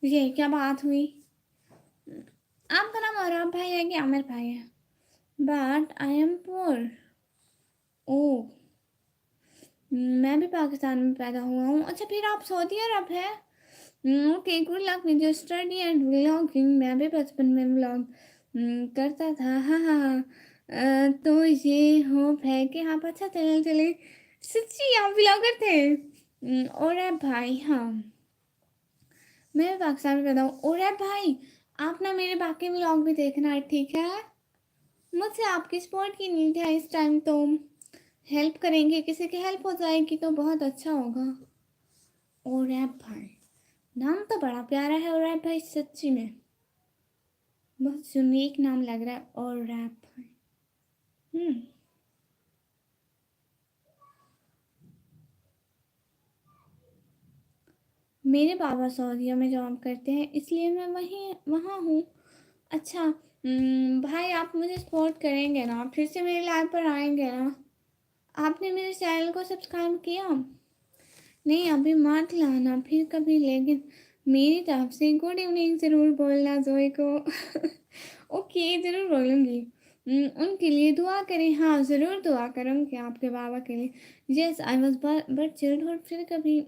ये क्या बात हुई? आपका नाम आराम भाई है कि आमिर भाई है? But I am poor. ओ, मैं भी पाकिस्तान में पैदा हुआ हूँ। अच्छा फिर आप सऊदी अरब है? Okay, good luck with your study and vlogging. मैं भी बचपन में व्लॉग करता था। हाँ हाँ हाँ। तो ये होप है कि आप अच्छा चैनल चले। सच्ची आप व्लॉगर थे? और है भाई। हाँ मैं भी पाकिस्तान में पैदा हूँ। और है भाई, आप ना मेरे बाकी व्लॉग भी देखना है, ठीक है? मुझसे आपकी सपोर्ट की नीड है इस टाइम, तो हेल्प करेंगे, किसी की हेल्प हो जाएगी तो बहुत अच्छा होगा। और रैप भाई, नाम तो बड़ा प्यारा है। और रैप भाई सच्ची में बहुत यूनिक नाम लग रहा है। और रैप भाई मेरे पापा सऊदीया में जॉब करते हैं इसलिए मैं वहीं वहाँ हूँ। अच्छा भाई आप मुझे सपोर्ट करेंगे ना? फिर से मेरे लाइव पर आएंगे ना? आपने मेरे चैनल को सब्सक्राइब किया? नहीं अभी मत लाना, फिर कभी, लेकिन मेरी तरफ से गुड इवनिंग ज़रूर बोलना जोई को। ओके ज़रूर बोलूँगी। उनके लिए दुआ करें। हाँ, ज़रूर दुआ करूँगी आपके बाबा के लिए। येस, आई वाज़ बट चिल्डहुड, फिर कभी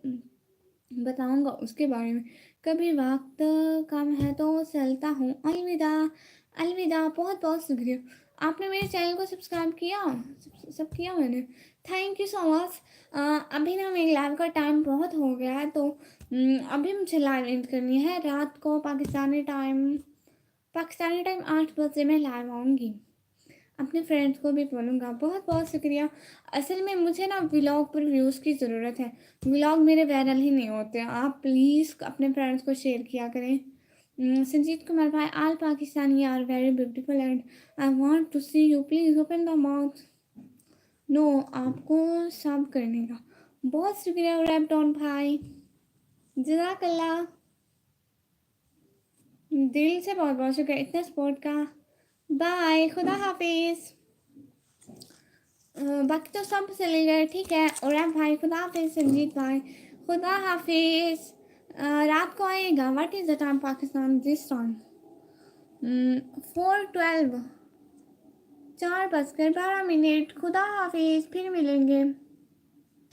बताऊँगा उसके बारे में। कभी वक़्त कम है तो चलता हूँ, अलविदा, अलविदा। बहुत-बहुत शुक्रिया। आपने मेरे चैनल को सब्सक्राइब किया? सब किया मैंने। Thank you so much. अभी ना मेरी लाइव का टाइम बहुत हो गया है, तो अभी मुझे लाइव एंड करनी है। रात को पाकिस्तानी टाइम 8 बजे मैं लाइव आऊँगी। अपने फ्रेंड्स को भी बोलूँगा। बहुत-बहुत शुक्रिया। असल में मुझे ना व्लॉग पर व्यूज़ की ज़रूरत है। व्लॉग मेरे वायरल ही नहीं होते। आप प्लीज़ अपने फ्रेंड्स को शेयर किया करें। संजीत कुमार भाई, all Pakistani are very beautiful and I want to see you, please open the mouth. No, आपको सब करने का। बहुत शुक्रिया रैपटॉन भाई। जज़ाकल्लाह। दिल से बहुत-बहुत शुक्रिया इतना सपोर्ट का। बाय, खुदा हाफ़िज़। बाकी तो सब चले गए, ठीक है। और आप भाई खुदा हाफिज़, संजीत भाई खुदा हाफिज़। रात को आएगा। What is the time Pakistan this time? 4:12, 4:12। खुदा हाफिज़, फिर मिलेंगे।